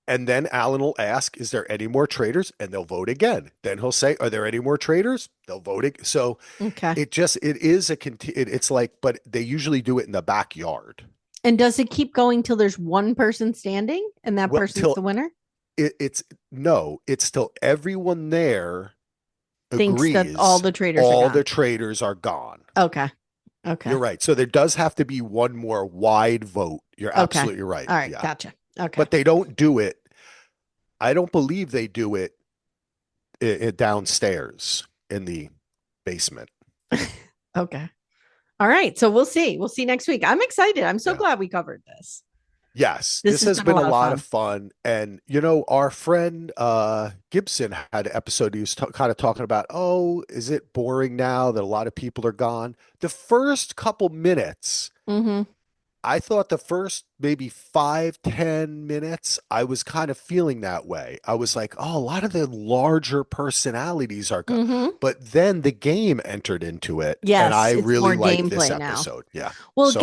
And then Alan will ask, is there any more traitors? And they'll vote again. Then he'll say, are there any more traitors? They'll vote again. So it's like, but they usually do it in the backyard. And does it keep going till there's one person standing and that person's the winner? It's till everyone there thinks agrees that all the traitors are gone. Okay. You're right. So there does have to be one more wide vote. You're absolutely right. All right. Yeah. Gotcha. Okay. But they don't do it. I don't believe they do it downstairs in the basement. Okay. All right. So we'll see. We'll see next week. I'm excited. I'm so glad we covered this. Yes. This has been a lot of fun. And, our friend Gibson had an episode. He was kind of talking about, is it boring now that a lot of people are gone? The first couple minutes, I thought the first maybe 5-10 minutes, I was kind of feeling that way. I was like, a lot of the larger personalities are good. But then the game entered into it. Yes, and I really liked this now. episode. Yeah. Well, so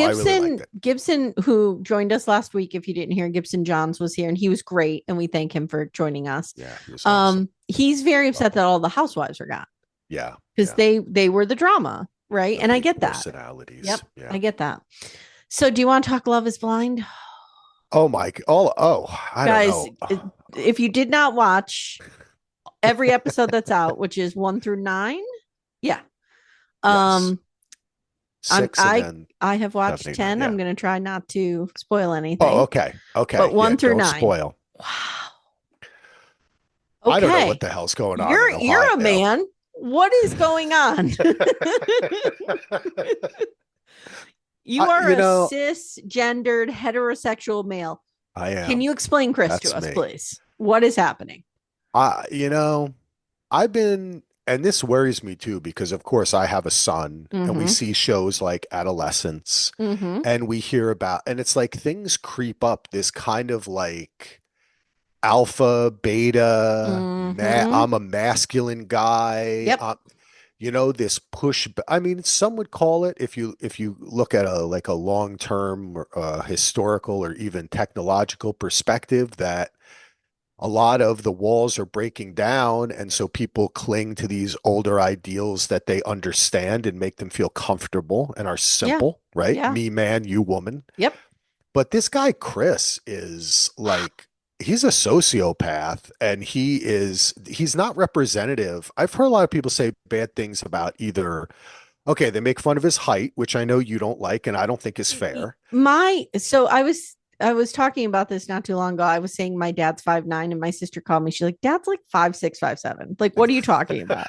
Gibson, who joined us last week, if you didn't hear, Gibson Johns was here and he was great. And we thank him for joining us. Yeah. He was awesome. He's very upset that all the housewives are gone. Yeah. Because they were the drama. Right. And I get that. Personalities. Yep. Yeah. I get that. So do you want to talk Love is Blind? Oh, Mike. I don't know. If you did not watch every episode that's out, which is 1 through 9. Yeah. Yes. 6 I have watched 10. Yeah. I'm going to try not to spoil anything. Oh, okay. Okay. But 1 through 9. Spoil. Wow. Okay. I don't know what the hell's going on. You're a man. What is going on? You are a cisgendered heterosexual male. I am. Can you explain, Chris, to us, please? What is happening? I've been, and this worries me too, because of course I have a son and we see shows like Adolescence and we hear about, and it's like things creep up this kind of like alpha, beta, I'm a masculine guy. Yep. this push. I mean, some would call it, if you look at a long-term historical or even technological perspective, that a lot of the walls are breaking down, and so people cling to these older ideals that they understand and make them feel comfortable and are Yeah. simple, right? Yeah. Me man, you woman. Yep. But this guy Chris is like, he's a sociopath, and he's not representative. I've heard a lot of people say bad things about either. Okay, they make fun of his height, which I know you don't like and I don't think is fair. So I was talking about this not too long ago. I was saying my dad's 5'9", and my sister called me. She's like, "Dad's like 5'6", 5'7". Like, what are you talking about?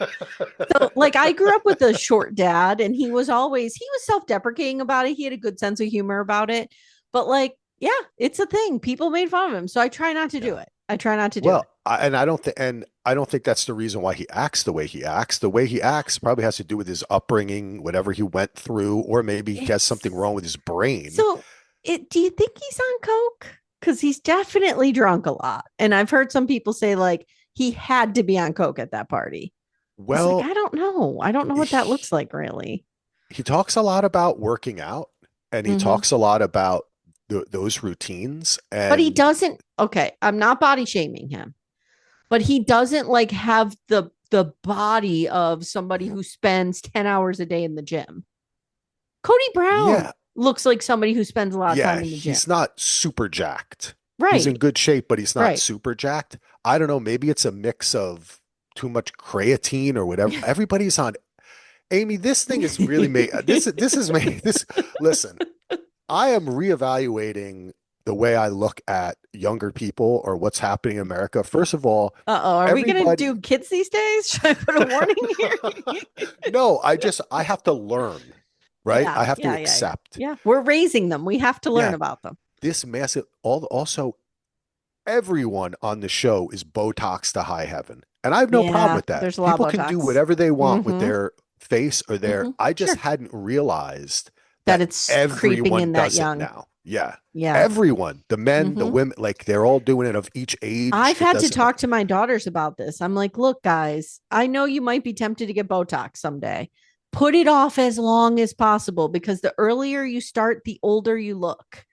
So like I grew up with a short dad, and he was self-deprecating about it. He had a good sense of humor about it. But like, yeah, it's a thing. People made fun of him. So I try not to do it. I try not to do it. I don't think that's the reason why he acts the way he acts. The way he acts probably has to do with his upbringing, whatever he went through, or maybe he has something wrong with his brain. So do you think he's on coke? Because he's definitely drunk a lot. And I've heard some people say like he had to be on coke at that party. Well, like, I don't know. I don't know what that looks like really. He talks a lot about working out, and he talks a lot about those routines. But he And doesn't. Okay, I'm not body shaming him, but he doesn't like have the body of somebody who spends 10 hours a day in the gym. Cody Brown looks like somebody who spends a lot of time in the gym. He's not super jacked. Right. He's in good shape, but he's not super jacked. I don't know. Maybe it's a mix of too much creatine or whatever. Everybody's on. Amy, this thing is really made. This is made. Listen, I am reevaluating the way I look at younger people or what's happening in America. First of all, are we going to do kids these days? Should I put a warning here? No, I have to learn, right? I have to accept. Yeah, we're raising them. We have to learn about them. This massive, also, everyone on the show is Botox to high heaven. And I have no problem with that. There's a lot People of can do Botox. whatever they want with their face or their. I just hadn't realized that it's creeping in that young now. Yeah. Yeah. Everyone, the men, the women, like they're all doing it of each age. I've had to talk to my daughters about this. I'm like, look, guys, I know you might be tempted to get Botox someday. Put it off as long as possible, because the earlier you start, the older you look.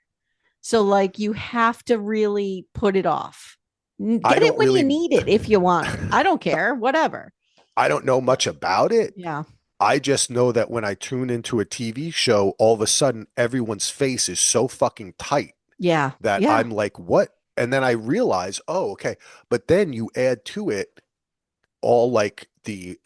So like you have to really put it off. Get it when you need it if you want it. I don't care. Whatever. I don't know much about it. Yeah. I just know that when I tune into a TV show, all of a sudden everyone's face is so fucking tight. Yeah. That I'm like, what? And then I realize, oh, okay. But then you add to it all like the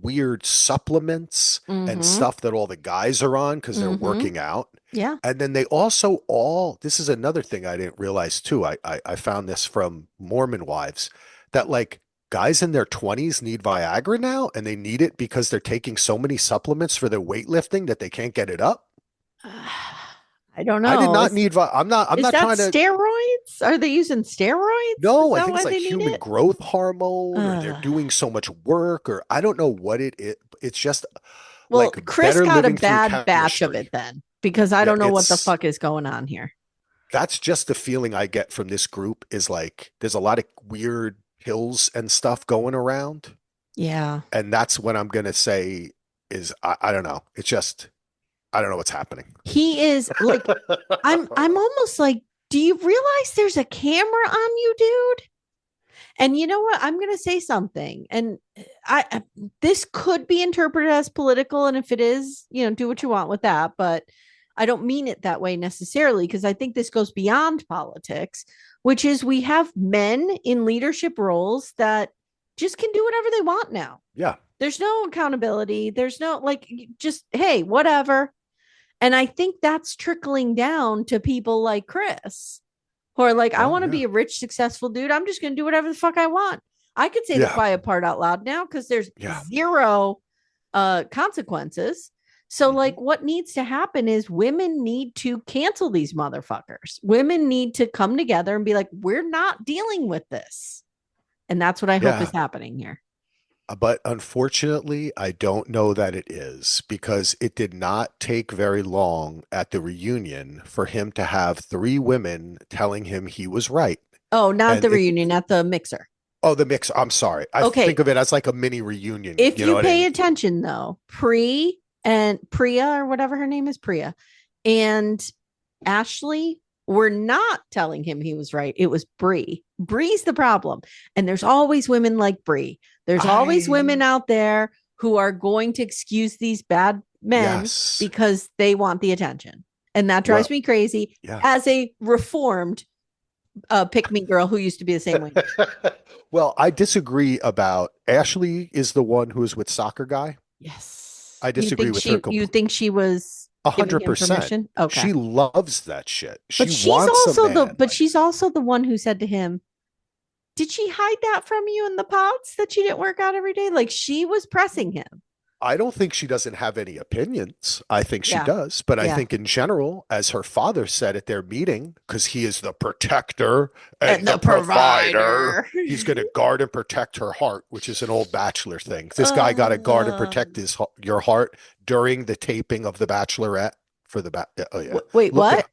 weird supplements and stuff that all the guys are on because they're working out. Yeah. And then they also this is another thing I didn't realize too. I found this from Mormon wives, that like guys in their 20s need Viagra now, and they need it because they're taking so many supplements for their weightlifting that they can't get it up. I don't know. I did not need. I'm not trying to. Steroids? Are they using steroids? No, I think it's like human growth hormone, or they're doing so much work, or I don't know what it is. It's just like Chris got a bad batch of it then, because I don't know what the fuck is going on here. That's just the feeling I get from this group, is like there's a lot of weird pills and stuff going around. Yeah. And that's what I'm going to say is, I don't know. It's just, I don't know what's happening. He is like, I'm almost like, do you realize there's a camera on you, dude? And you know what? I'm going to say something, and this could be interpreted as political. And if it is, do what you want with that. But I don't mean it that way necessarily, because I think this goes beyond politics, which is we have men in leadership roles that just can do whatever they want now. Yeah. There's no accountability. There's no just, hey, whatever. And I think that's trickling down to people like Chris, who are like, I want to be a rich, successful dude. I'm just going to do whatever the fuck I want. I could say the quiet part out loud now because there's zero consequences. So like what needs to happen is women need to cancel these motherfuckers. Women need to come together and be like, we're not dealing with this. And that's what I hope is happening here. But unfortunately, I don't know that it is, because it did not take very long at the reunion for him to have 3 women telling him he was right. Oh, not the reunion, at the mixer. Oh, the mix. I'm sorry. I Okay. think of it as like a mini reunion. If know you what I pay mean? attention, though, Priya or whatever her name is, Priya, and Ashley were not telling him he was right. It was Bree. Bree's the problem. And there's always women like Bree. There's always women out there who are going to excuse these bad men Yes. because they want the attention. And that drives me crazy Yeah. as a reformed pick-me girl who used to be the same way. Well, I disagree about Ashley is the one who is with soccer guy. Yes. I disagree with her. You think she was 100%. Okay. She loves that shit. But She wants a man. But she's also the one who said to him, did she hide that from you in the pots that she didn't work out every day? Like, she was pressing him. I don't think she doesn't have any opinions. I think she does. But I think in general, as her father said at their meeting, because he is the protector and the provider, he's going to guard and protect her heart, which is an old Bachelor thing. This guy got to guard and protect your heart during the taping of The Bachelorette for the oh yeah. Wait, what?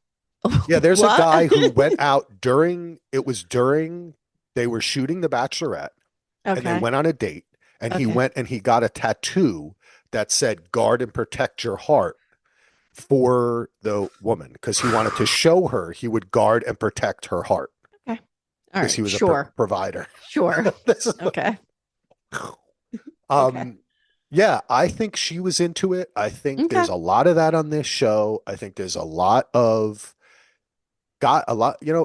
Yeah, there's a guy who went out during they were shooting The Bachelorette, and they went on a date. And he went and he got a tattoo that said guard and protect your heart for the woman, because he wanted to show her he would guard and protect her heart. Okay. All right. He was a provider. Sure. Okay. Yeah, I think she was into it. I think there's a lot of that on this show. I think there's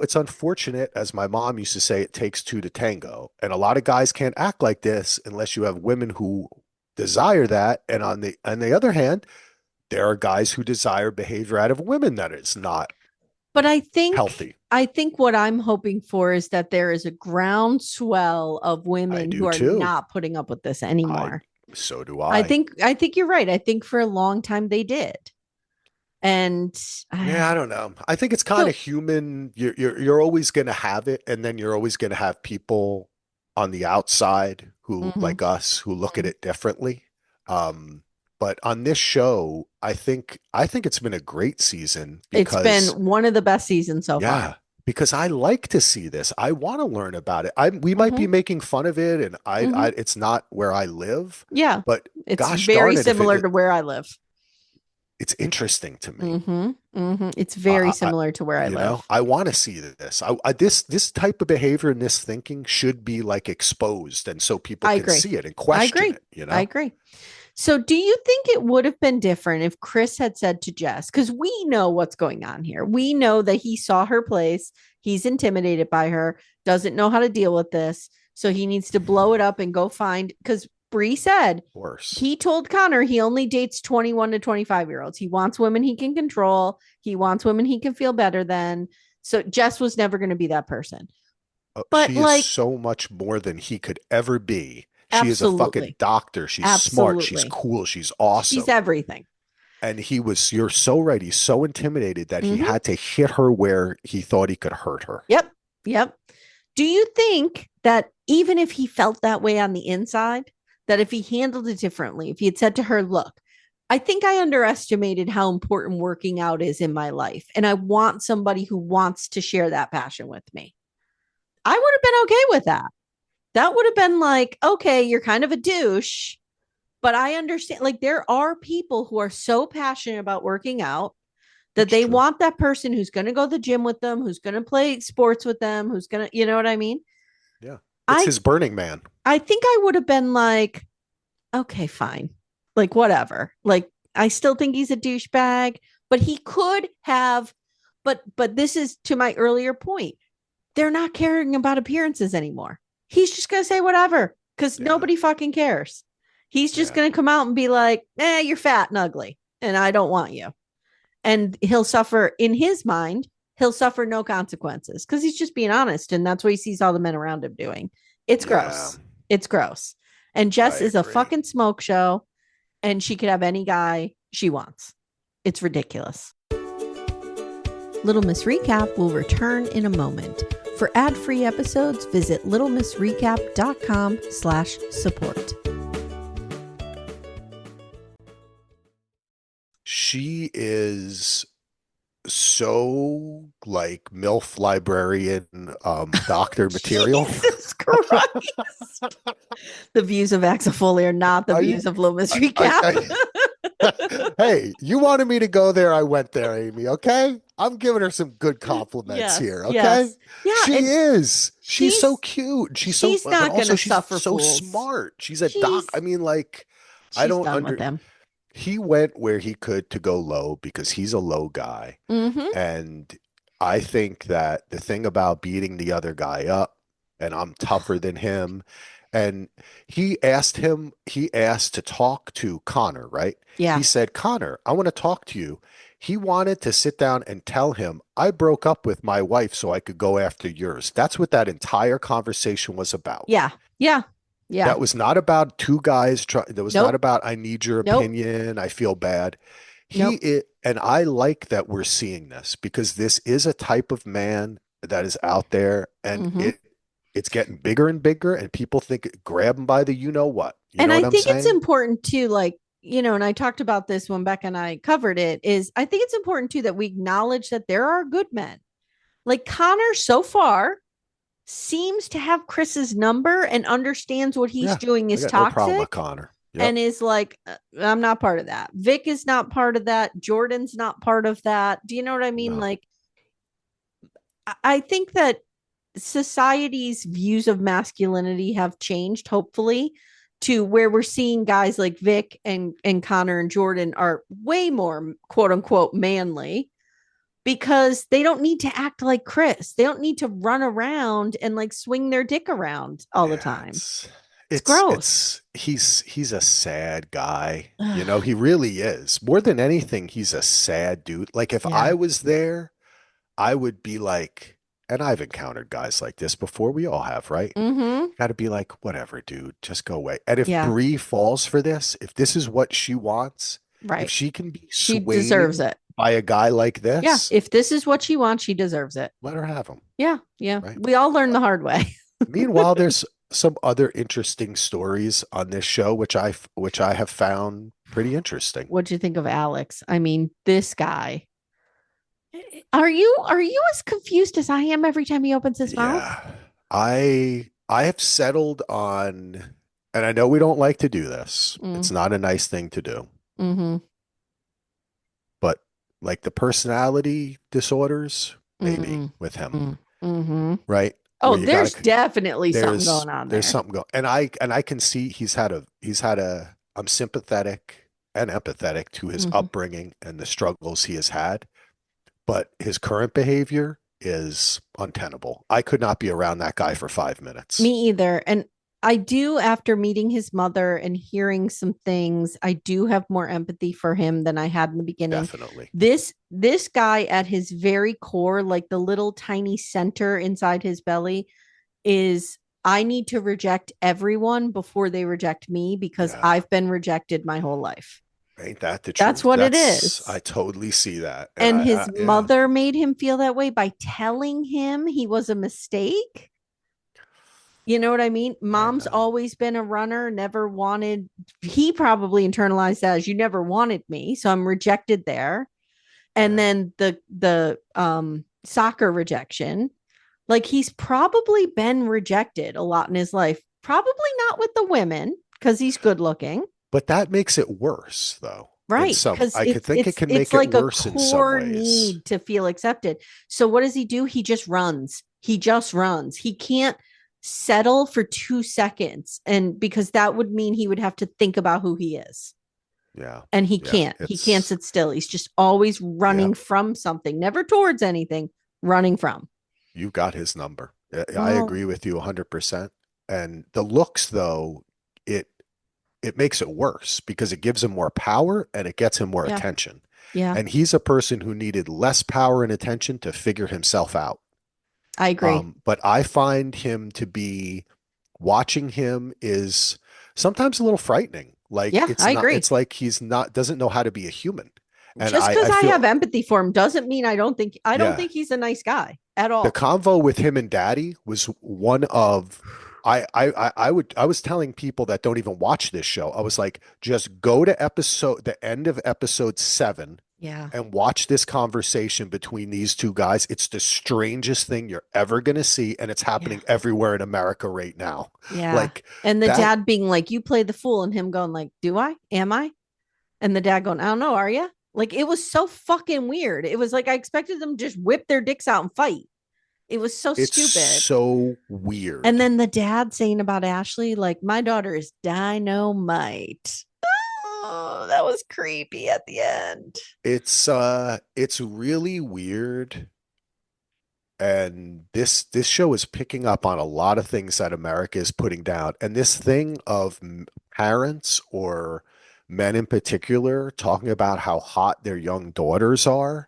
it's unfortunate, as my mom used to say, it takes two to tango. And a lot of guys can't act like this unless you have women who desire that. And on the other hand, there are guys who desire behavior out of women that is not healthy. I think what I'm hoping for is that there is a groundswell of women who are not putting up with this anymore. So do I. I think you're right. I think for a long time they did. And I don't know. I think it's kind of human. You're always going to have it, and then you're always going to have people on the outside who, like us, who look at it differently. But on this show, I think it's been a great season. Because, it's been one of the best seasons so far. Yeah, because I like to see this. I want to learn about it. We might be making fun of it, and it's not where I live. Yeah, but it's very similar to where I live. It's interesting to me. It's very similar to where I live. I want to see this. This type of behavior and this thinking should be like exposed, and so people can see it and question it. I agree. So, do you think it would have been different if Chris had said to Jess? Because we know what's going on here. We know that he saw her place. He's intimidated by her. Doesn't know how to deal with this. So he needs to blow it up and go find. Because Bree said he told Connor he only dates 21 to 25-year-olds. He wants women he can control. He wants women he can feel better than. So Jess was never going to be that person. But she is so much more than he could ever be. She is a fucking doctor. She's smart. She's cool. She's awesome. She's everything. And you're so right. He's so intimidated that he had to hit her where he thought he could hurt her. Yep. Do you think that even if he felt that way on the inside, that if he handled it differently, if he had said to her, look, I think I underestimated how important working out is in my life, and I want somebody who wants to share that passion with me, I would have been okay with that. That would have been like, okay, you're kind of a douche, but I understand. Like, there are people who are so passionate about working out that they want that person who's going to go to the gym with them, who's going to play sports with them, who's going to, you know what I mean? Yeah. It's his Burning Man. I think I would have been like, okay, fine. Like, whatever. Like, I still think he's a douchebag, but he could have, but this is to my earlier point. They're not caring about appearances anymore. He's just going to say whatever because nobody fucking cares. He's just going to come out and be like, you're fat and ugly and I don't want you. And he'll suffer, in his mind, he'll suffer no consequences because he's just being honest. And that's what he sees all the men around him doing. It's gross. It's gross. And Jess is a fucking smoke show, and she could have any guy she wants. It's ridiculous. Little Miss Recap will return in a moment. For ad-free episodes, visit littlemissrecap.com/support. She is so like MILF librarian doctor material. Jesus Christ. Christ. The views of Axel Foley are not the views of Low Mystery Cap. Hey, you wanted me to go there. I went there, Amy. Okay. I'm giving her some good compliments here. Okay. Yes. Yeah. She is. She's so cute. She's not going to suffer so fools. smart. She's a doc. I mean, like, I don't understand. He went where he could to go low because he's a low guy. Mm-hmm. And I think that the thing about beating the other guy up, and I'm tougher than him. And he asked to talk to Connor, right? Yeah. He said, Connor, I want to talk to you. He wanted to sit down and tell him, I broke up with my wife so I could go after yours. That's what that entire conversation was about. Yeah. Yeah. Yeah. That was not about two guys. That was not about, I need your opinion. I feel bad. And I like that we're seeing this because this is a type of man that is out there, and it's getting bigger and bigger, and people think grab him by the you know what. And I think it's important too, like, you know, and I talked about this when Becca and I covered it, is I think it's important too that we acknowledge that there are good men. Like Connor so far seems to have Chris's number and understands what he's doing is toxic. No problem with Connor. Yep. And is like, I'm not part of that. Vic is not part of that. Jordan's not part of that. Do you know what I mean? No. Like, I think that society's views of masculinity have changed, hopefully, to where we're seeing guys like Vic and Connor and Jordan are way more quote unquote manly because they don't need to act like Chris. They don't need to run around and like swing their dick around all the time. It's gross. He's a sad guy. You know, he really is. More than anything, he's a sad dude. Like if I was there, I would be like, and I've encountered guys like this before. We all have, right? Mm-hmm. Got to be like, whatever, dude, just go away. And if Bree falls for this, if this is what she wants, right? If she can be swayed, she deserves it by a guy like this. Yeah. If this is what she wants, she deserves it. Let her have him. Yeah. Yeah. Right? We all learn the hard way. Meanwhile, there's some other interesting stories on this show, which I have found pretty interesting. What'd you think of Alex? I mean, this guy. Are you as confused as I am every time he opens his mouth? I have settled on, and I know we don't like to do this. It's not a nice thing to do. Mm-hmm. But like the personality disorders, maybe with him, right? Oh, there's definitely something going on there. There's something going, and I can see he's had a. I'm sympathetic and empathetic to his upbringing and the struggles he has had. But his current behavior is untenable. I could not be around that guy for 5 minutes. Me either. And I do, after meeting his mother and hearing some things, I do have more empathy for him than I had in the beginning. Definitely. This guy at his very core, like the little tiny center inside his belly, is I need to reject everyone before they reject me because I've been rejected my whole life. Ain't that the truth? That's what it is. I totally see that. And his mother made him feel that way by telling him he was a mistake. You know what I mean? Mom's always been a runner, never wanted. He probably internalized that as you never wanted me, so I'm rejected there. And then the soccer rejection, like he's probably been rejected a lot in his life. Probably not with the women because he's good looking. But that makes it worse, though. Right. I could think it can make it worse in some ways. Need to feel accepted. So what does he do? He just runs. He can't settle for 2 seconds. And because that would mean he would have to think about who he is. Yeah. And he can't. He can't sit still. He's just always running from something, never towards anything, running from. You got his number. I agree with you 100%. And the looks, though, it makes it worse because it gives him more power and it gets him more attention. Yeah. And he's a person who needed less power and attention to figure himself out. I agree. But I find him to be, watching him is sometimes a little frightening. Like, I agree. It's like doesn't know how to be a human. And just because I have empathy for him doesn't mean I don't think he's a nice guy at all. The convo with him and Daddy was one of, I was telling people that don't even watch this show. I was like, just go to the end of episode 7 Yeah. and watch this conversation between these two guys. It's the strangest thing you're ever going to see, and it's happening everywhere in America right now. Yeah. Like and the that, dad being like, you play the fool, and him going like, do I? Am I? And the dad going, I don't know, are you? Like, it was so fucking weird. It was like I expected them to just whip their dicks out and fight. It was so it's stupid. so weird. And then the dad saying about Ashley, like, my daughter is dynamite. Oh, that was creepy at the end. It's really weird. And this show is picking up on a lot of things that America is putting down. And this thing of parents or men in particular talking about how hot their young daughters are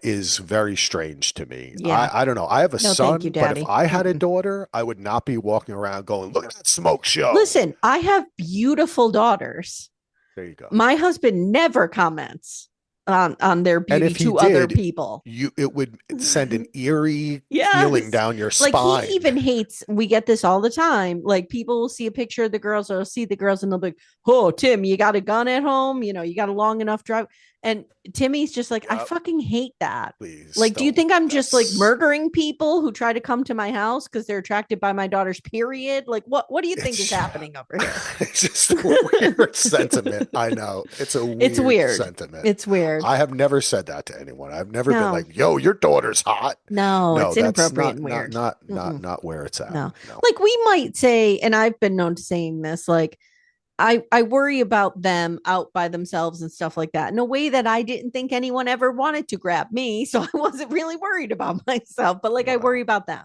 is very strange to me. Yeah. I don't know. I have a No, son, thank you, but Daddy. if I had a daughter, I would not be walking around going, look at that smoke show. Listen, I have beautiful daughters. There you go. My husband never comments on their beauty to other people. It would send an eerie Yes. feeling down your spine. Like, he even hates, we get this all the time. Like, people will see a picture of the girls or see the girls and they'll be like, oh, Tim, you got a gun at home? You know, you got a long enough drive. And Timmy's just like, I fucking hate that. Please Like, do you don't. think I'm just like murdering people who try to come to my house because they're attracted by my daughter's period? Like, what do you think is happening over here? It's just a weird sentiment. I know. It's weird sentiment. It's weird. I have never said that to anyone. I've never been like, yo, your daughter's hot. No, it's inappropriate not, and weird. Not where it's at. No. Like, we might say, and I've been known to saying this, like, I worry about them out by themselves and stuff like that in a way that I didn't think anyone ever wanted to grab me. So I wasn't really worried about myself, but like, I worry about them.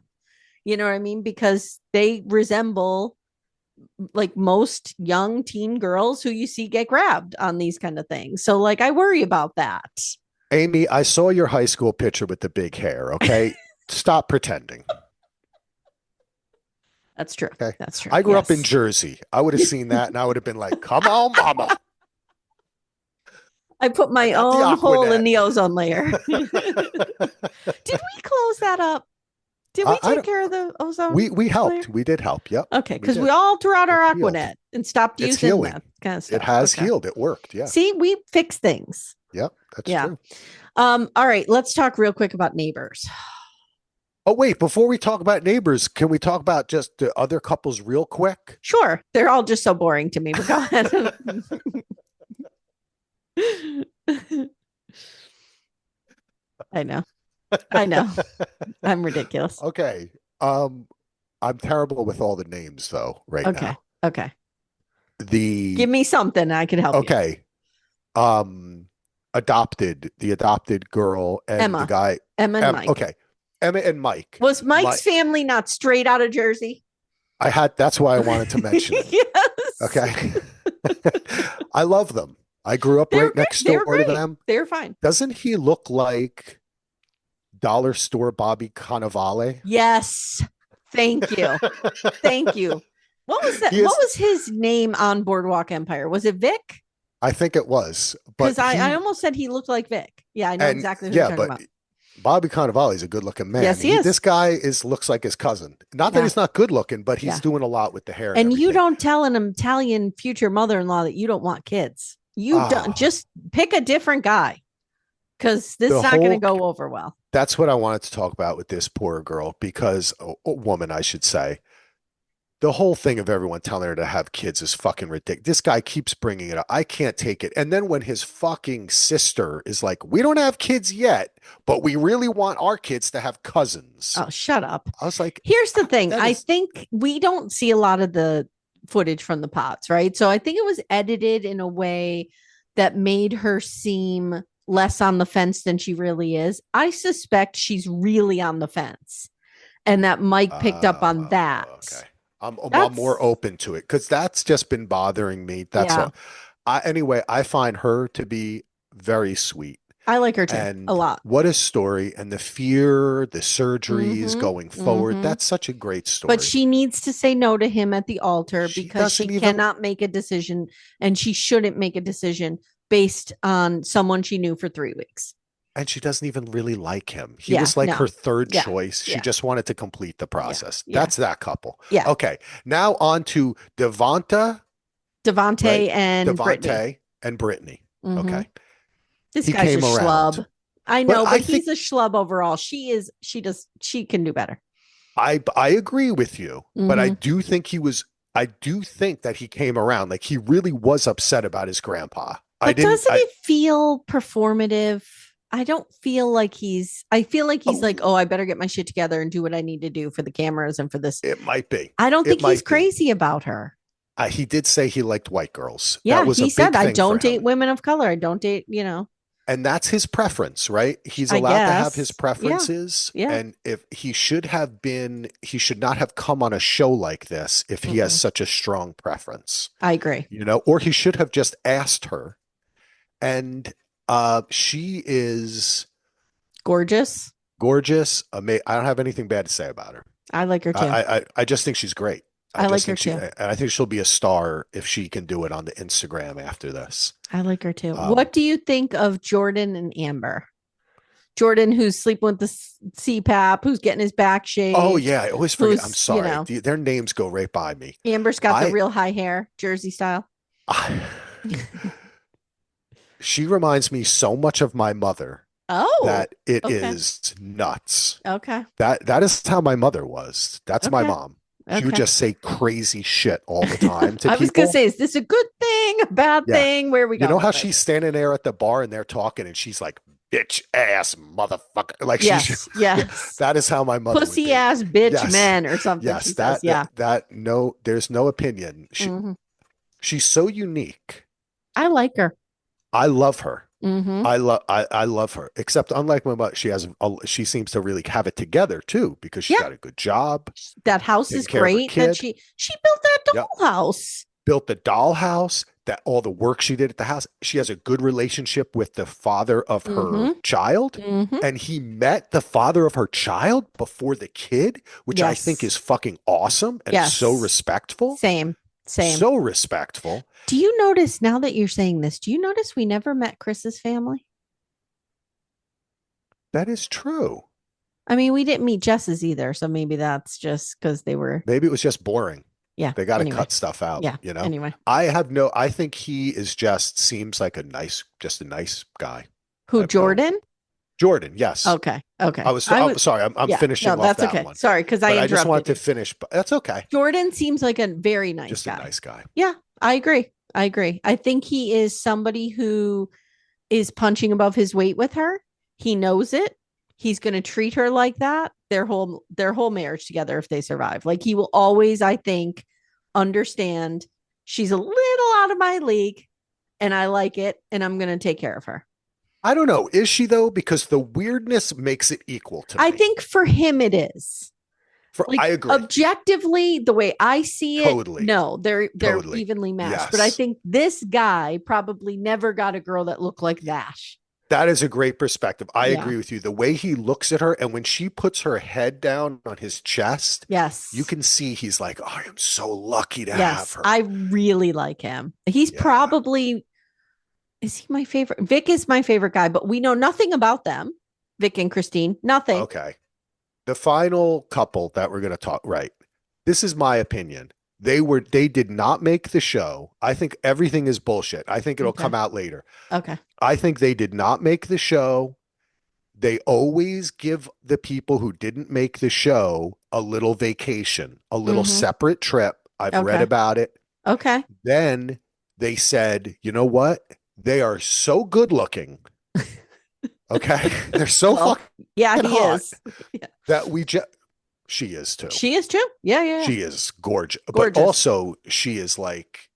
You know what I mean? Because they resemble like most young teen girls who you see get grabbed on these kind of things. So like, I worry about that. Amy, I saw your high school picture with the big hair. Okay. Stop pretending. That's true. Okay. That's true. I grew up in Jersey. I would have seen that and I would have been like, come on, mama. I put my own hole in the ozone layer. Did we close that up? Did we take care of the ozone? We helped. layer? We did help. Yep. Okay. Because we all threw out our It's Aquanet and stopped It's using healing. that kind of stuff. It has healed. It worked. Yeah. See, we fix things. Yep. That's Yeah. true. All right. Let's talk real quick about Neighbors. Oh, wait, before we talk about Neighbors, can we talk about just the other couples real quick? Sure. They're all just so boring to me, but go ahead. I know. I'm ridiculous. Okay. I'm terrible with all the names though right now. Okay. Give me something I can help you. Okay. The adopted girl and Emma. the guy. Emma and Mike. Okay. Emma and Mike. Was Mike's family not straight out of Jersey? That's why I wanted to mention it. Yes. Okay. I love them. I grew up right next door to them. They're fine. Doesn't he look like Dollar Store Bobby Cannavale? Yes. Thank you. Thank you. What was that? What was his name on Boardwalk Empire? Was it Vic? I think it was. Because I almost said he looked like Vic. Yeah, I know exactly what you're talking about. Bobby Cannavale is a good looking man. Yes, he is. This guy looks like his cousin. Not that he's not good looking, but he's doing a lot with the hair. And you don't tell an Italian future mother-in-law that you don't want kids. You don't just pick a different guy because this is not going to go over well. That's what I wanted to talk about with this poor girl because a woman, I should say. The whole thing of everyone telling her to have kids is fucking ridiculous. This guy keeps bringing it up. I can't take it. And then when his fucking sister is like, we don't have kids yet, but we really want our kids to have cousins. Oh, shut up. I was like, here's the thing. I think we don't see a lot of the footage from the pots, right? So I think it was edited in a way that made her seem less on the fence than she really is. I suspect she's really on the fence and that Mike picked up on that. Okay. I'm more open to it because that's just been bothering me. That's all. Anyway, I find her to be very sweet. I like her too a lot. What a story. And the fear, the surgeries going forward. That's such a great story. But she needs to say no to him at the altar because she cannot make a decision and she shouldn't make a decision based on someone she knew for 3 weeks. And she doesn't even really like him. He was like her third choice. She Yeah. just wanted to complete the process. Yeah. That's that couple. Yeah. Okay. Now on to Devontae and Brittany. and Brittany. Mhm. Okay. This he guy's a came around. schlub. I know, but he's a schlub overall. She can do better. I agree with you, but Mm-hmm. I do think that he came around. Like he really was upset about his grandpa. But doesn't it feel performative? I don't feel like I feel like he's like, oh, I better get my shit together and do what I need to do for the cameras and for this. It might be. I don't think he's crazy about her. He did say he liked white girls. Yeah, that was he said, I don't date date women of color. I don't date, And that's his preference, right? He's allowed to have his preferences. Yeah. And if he should not have come on a show like this if he has such a strong preference. I agree. Or he should have just asked her. And she is gorgeous. I don't have anything bad to say about her. I like her too. I just think she's great. I like her too. And I think she'll be a star if she can do it on the Instagram after this. I like her too. What do you think of Jordan and Amber? Jordan, who's sleeping with the CPAP, who's getting his back shaved. Oh, yeah. I always forget. I'm sorry. Their names go right by me. Amber's got the real high hair, Jersey style. She reminds me so much of my mother. Oh, that it is nuts. Okay. That is how my mother was. That's my mom. She would just say crazy shit all the time to people. I was going to say, is this a good thing, a bad thing? Where are we going? You know how she's standing there at the bar and they're talking and she's like, bitch ass motherfucker. Like yes. That is how my mother pussy ass bitch men or something. Yes, there's no opinion. She's so unique. I like her. I love her. Mm-hmm. I love her. Except unlike my mother, she seems to really have it together too because she's got a good job. That house is great. That she built that dollhouse. Built the dollhouse. That all the work she did at the house. She has a good relationship with the father of her child, and he met the father of her child before the kid, which I think is fucking awesome and so respectful. Same. So respectful. Do you notice, now that you're saying this, do you notice we never met Chris's family? That is true. I mean, we didn't meet Jess's either, so maybe that's just because they were... Maybe it was just boring. Yeah. They got to cut stuff out, Anyway. I think he is seems like a nice guy. Who, Jordan? Jordan, yes. Okay. I was sorry. I'm finishing off that's that okay. one. Sorry, because I just wanted to finish, but that's okay. Jordan seems like a very nice just guy. A nice guy. Yeah, I agree. I think he is somebody who is punching above his weight with her. He knows it. He's going to treat her like that their whole marriage together if they survive. Like he will always, I think, understand she's a little out of my league and I like it and I'm going to take care of her. I don't know. Is she though? Because the weirdness makes it equal to me. I think for him it is. I agree. Objectively, the way I see it, totally. No, they're evenly matched. Yes. But I think this guy probably never got a girl that looked like that. That is a great perspective. I agree with you. The way he looks at her and when she puts her head down on his chest, you can see he's like, oh, I am so lucky to have her. I really like him. He's probably... Is he my favorite? Vic is my favorite guy, but we know nothing about them. Vic and Christine, nothing. Okay. The final couple that we're going to talk, right. This is my opinion. They did not make the show. I think everything is bullshit. I think it'll come out later. Okay. I think they did not make the show. They always give the people who didn't make the show a little vacation, a little separate trip. I've read about it. Okay. Then they said, you know what? They are so good looking. Okay. They're so fucking he is. That she is too. She is too. Yeah. She is gorgeous. But also she is like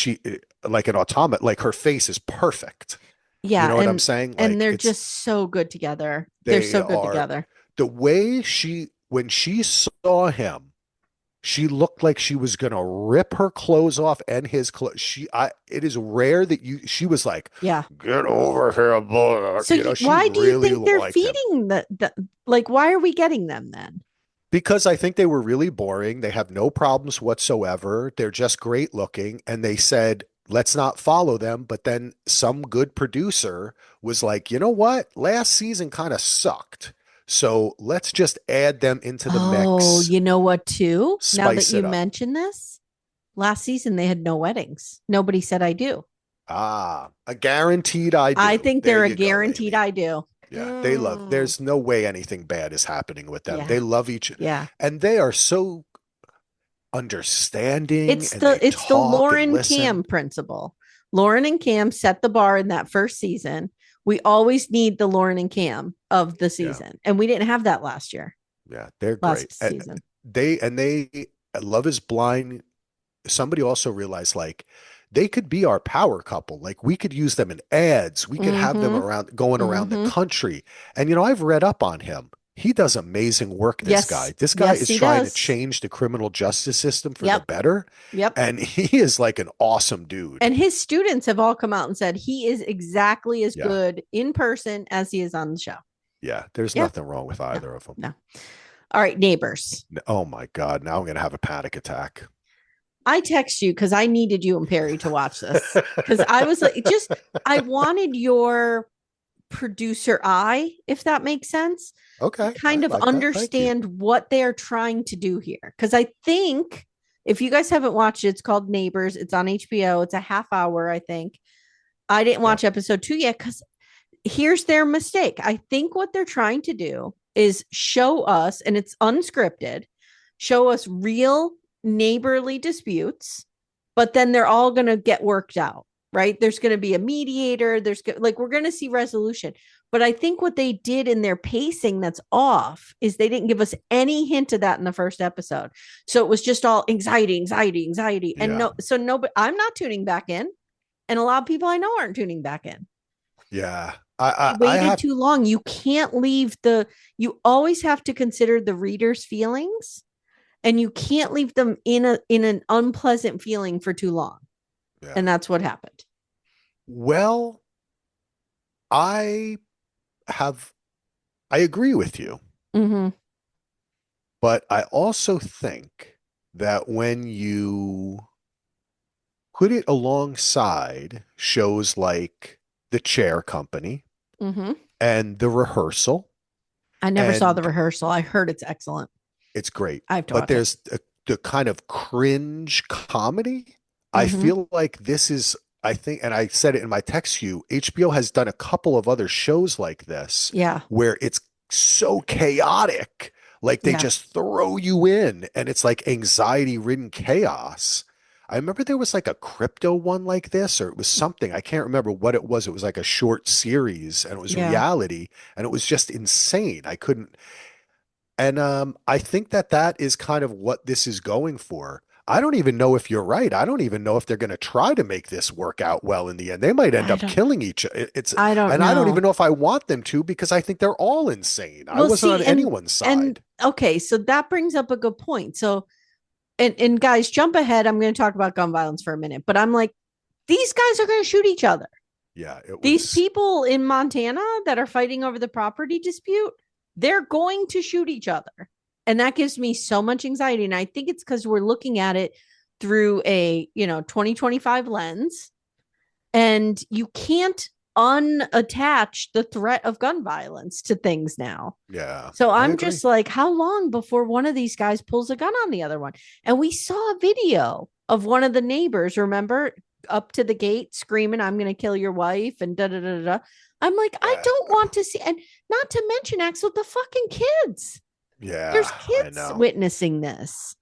an automaton. Like her face is perfect. Yeah. You know what I'm saying? Like, and they're just so good together. They're so good together. The way when she saw him, she looked like she was going to rip her clothes off and his clothes. It is rare that she was like, get over here, boy. So why do you think they're feeding like, why are we getting them then? Because I think they were really boring. They have no problems whatsoever. They're just great looking. And they said, let's not follow them. But then some good producer was like, you know what? Last season kind of sucked. So let's just add them into the mix. Oh, you know what, too? Now that you mention this, last season they had no weddings. Nobody said I do. A guaranteed I I do. think There they're a you go, guaranteed Amy. I do. Yeah, they love. Mm, There's no way anything bad is happening with them. yeah. They love each, Yeah. and they are so understanding, It's and they the talk and Lauren Cam listen. principle. Lauren and Cam set the bar in that first season. We always need the Lauren and Cam of the Yeah, season. And we didn't have that last year, yeah, they're last great. season. They Love is Blind. Somebody also realized like they could be our power couple. Like we could use them in ads. We could have them Mm-hmm. around going around the Mm-hmm. country. And I've read up on him. He does amazing work, this Yes. guy. This guy Yes, is he trying to does. change the criminal justice system for the Yep. better. Yep. And he is like an awesome dude. And his students have all come out and said he is exactly as Yeah. good in person as he is on the show. Yeah. There's Yeah. nothing wrong with either of them. No. All right, Neighbors. Oh my God. Now I'm going to have a panic attack. I text you because I needed you and Perry to watch this because I was like, I wanted your producer eye, if that makes sense. Okay. Kind I of like that. Thank you. understand what they're trying to do here. Because I think if you guys haven't watched it, it's called Neighbors. It's on HBO. It's a half hour, I think. I didn't watch episode 2 yet because here's their mistake. I think what they're trying to do is show us, and it's unscripted, show us real neighborly disputes, but then they're all going to get worked out, right? There's going to be a mediator. We're going to see resolution. But I think what they did in their pacing that's off is they didn't give us any hint of that in the first episode. So it was just all anxiety, anxiety, anxiety. And but I'm not tuning back in. And a lot of people I know aren't tuning back in. Yeah. I waited too long. You can't leave you always have to consider the reader's feelings, and you can't leave them in an unpleasant feeling for too long. Yeah. And that's what happened. Well, I agree with you. Mm-hmm. But I also think that when you put it alongside shows like The Chair Company and The Rehearsal. I never saw The Rehearsal. I heard it's excellent. It's great. I have to but there's the kind of cringe comedy. I feel like this is, I think, and I said it in my text to you, HBO has done a couple of other shows like this. Yeah. Where it's so chaotic. Like they just throw you in and it's like anxiety-ridden chaos. I remember there was like a crypto one like this, or it was something. I can't remember what it was. It was like a short series and it was reality and it was just insane. I couldn't. And I think that is kind of what this is going for. I don't even know if you're right. I don't even know if they're going to try to make this work out well in the end. They might end up killing each other. I don't know. I don't even know if I want them to because I think they're all insane. I wasn't on anyone's side. Okay, so that brings up a good point. So, and guys, jump ahead. I'm going to talk about gun violence for a minute, but I'm like, these guys are going to shoot each other. Yeah. These people in Montana that are fighting over the property dispute, they're going to shoot each other. And that gives me so much anxiety. And I think it's because we're looking at it through a, 2025 lens. And you can't unattach the threat of gun violence to things now. Yeah. So I'm just like, how long before one of these guys pulls a gun on the other one? And we saw a video of one of the neighbors, remember, up to the gate screaming, I'm going to kill your wife and da da da da. I'm like, I don't want to see. And not to mention, Axel, the fucking kids. Yeah. There's kids witnessing this.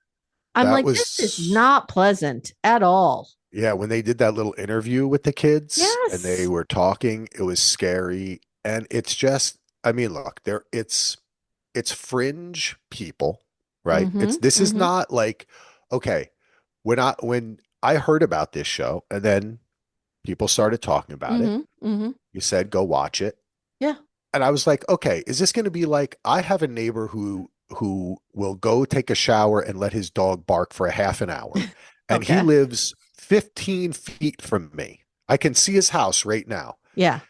I'm like, this is not pleasant at all. Yeah. When they did that little interview with the kids and they were talking, it was scary. And it's just, I mean, look, it's fringe people, right? This is not like, okay, when I heard about this show and then people started talking about it, you said, go watch it. Yeah. And I was like, okay, is this going to be like, I have a neighbor who will go take a shower and let his dog bark for a half an hour. And he lives 15 feet from me. I can see his house right now. Yeah.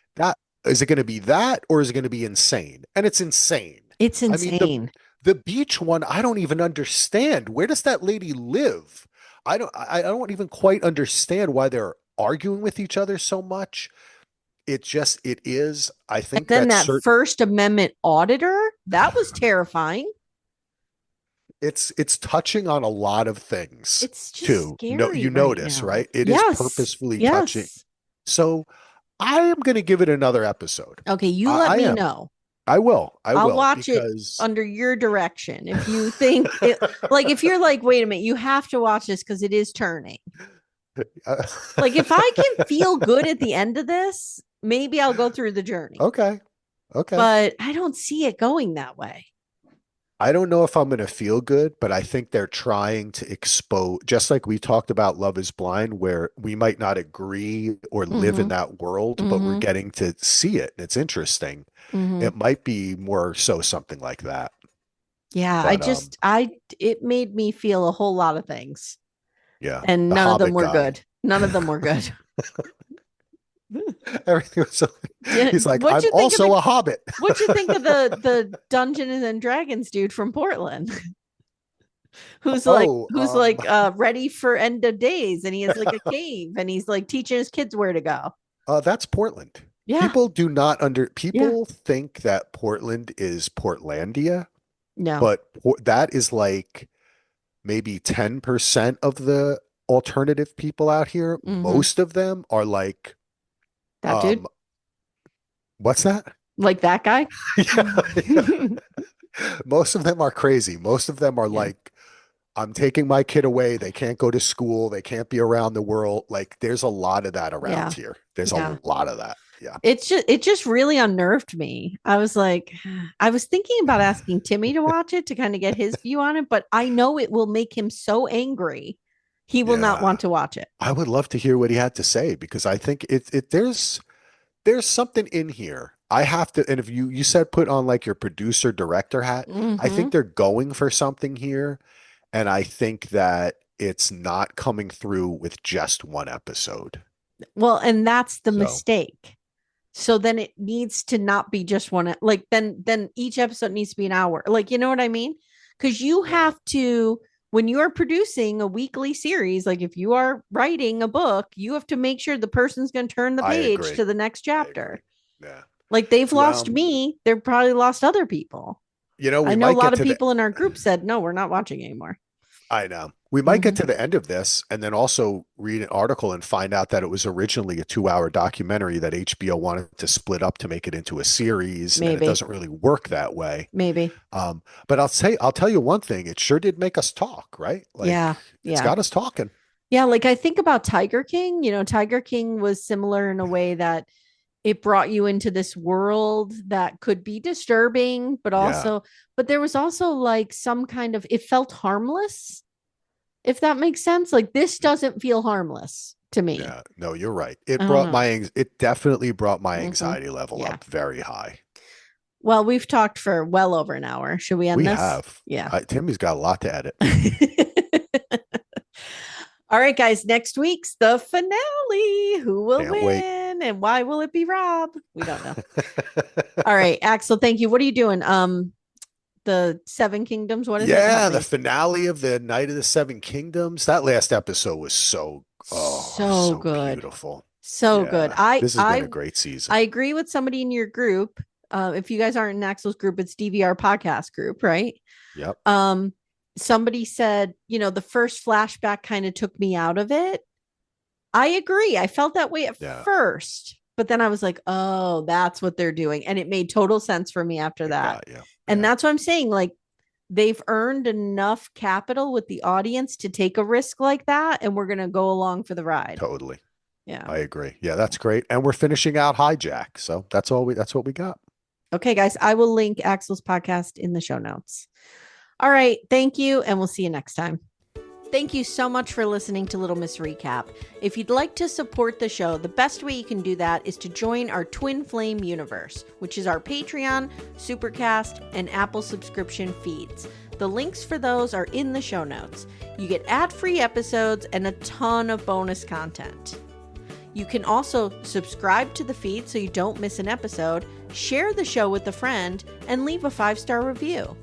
Is it going to be that or is it going to be insane? And it's insane. It's insane. I mean, the beach one, I don't even understand. Where does that lady live? I don't even quite understand why they're arguing with each other so much. It is. I think and then that First Amendment auditor, that was terrifying. It's touching on a lot of things. It's just scary you notice, right? It is purposefully touching. So I am going to give it another episode. Okay, you let I me am. know. I will. I I'll will watch it because under your direction. If you think it, like, if you're like, wait a minute, you have to watch this because it is turning. Like, if I can feel good at the end of this, maybe I'll go through the journey. Okay. But I don't see it going that way. I don't know if I'm going to feel good, but I think they're trying to expose, just like we talked about Love is Blind, where we might not agree or live in that world, but we're getting to see it. It's interesting. It might be more so something like that. Yeah, But, it made me feel a whole lot of things. yeah. And The none of them Hobbit were guy. good. None of them were good. Everything was so, Yeah, he's like, what'd I'm you think of also the- a hobbit. What'd you think of the Dungeons and Dragons dude from Portland? who's Oh, like ready for end of days, and he has like a cave, and he's like teaching his kids where to go. that's Portland. Yeah. People people think that Portland is Portlandia, No. but that is like maybe 10% of the alternative people out here. Most of them are like, That dude? what's that? Like that guy? Yeah. Most of them are crazy. Most of them are like, I'm taking my kid away. They can't go to school. They can't be around the world. Like, there's a lot of that around here. There's a lot of that. Yeah. It just really unnerved me. I was like, I was thinking about asking Timmy to watch it to kind of get his view on it, but I know it will make him so angry. He will not want to watch it. I would love to hear what he had to say, because I think there's something in here. I have to, and if you said put on like your producer director hat, I think they're going for something here. And I think that it's not coming through with just one episode. Well, and that's the mistake. So then it needs to not be just one, like then each episode needs to be an hour. Like, you know what I mean? Because you have to, when you are producing a weekly series, like if you are writing a book, you have to make sure the person's going to turn the page to the next chapter. Yeah. Like they've lost me. They've probably lost other people. I know a lot of people in our group said, no, we're not watching anymore. I know. We might get to the end of this and then also read an article and find out that it was originally a 2-hour documentary that HBO wanted to split up to make it into a series. Maybe. And it doesn't really work that way. Maybe. But I'll tell you one thing. It sure did make us talk, right? Like, it's got us talking. Yeah. Like I think about Tiger King. You know, Tiger King was similar in a way that it brought you into this world that could be disturbing, but also, but there was also like some kind of, it felt harmless, if that makes sense. Like this doesn't feel harmless to me. Yeah, no, you're right. It definitely brought my anxiety level up very high. Well, we've talked for well over an hour. Should we end this? We have. Yeah. Timmy's got a lot to edit. All right, guys, next week's the finale. Who will win and why will it be Rob? We don't know. All right, Axel, thank you. What are you doing? The Seven Kingdoms. What is it? Yeah, the finale of the Night of the Seven Kingdoms. That last episode was so good. Beautiful. So good. This has been a great season. I agree with somebody in your group. If you guys aren't in Axel's group, it's DVR podcast group, right? Yep. Somebody said, you know, the first flashback kind of took me out of it. I agree. I felt that way at first, but then I was like, oh, that's what they're doing. And it made total sense for me after that. And that's what I'm saying. Like they've earned enough capital with the audience to take a risk like that. And we're going to go along for the ride. Totally. Yeah. I agree. Yeah, that's great. And we're finishing out Hijack. So that's what we got. Okay, guys, I will link Axel's podcast in the show notes. All right. Thank you. And we'll see you next time. Thank you so much for listening to Little Miss Recap. If you'd like to support the show, the best way you can do that is to join our Twin Flame universe, which is our Patreon, Supercast, and Apple subscription feeds. The links for those are in the show notes. You get ad-free episodes and a ton of bonus content. You can also subscribe to the feed so you don't miss an episode, share the show with a friend, and leave a 5-star review.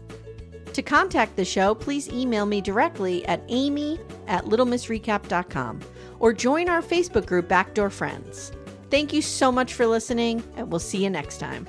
To contact the show, please email me directly at amy@littlemissrecap.com or join our Facebook group Backdoor Friends. Thank you so much for listening, and we'll see you next time.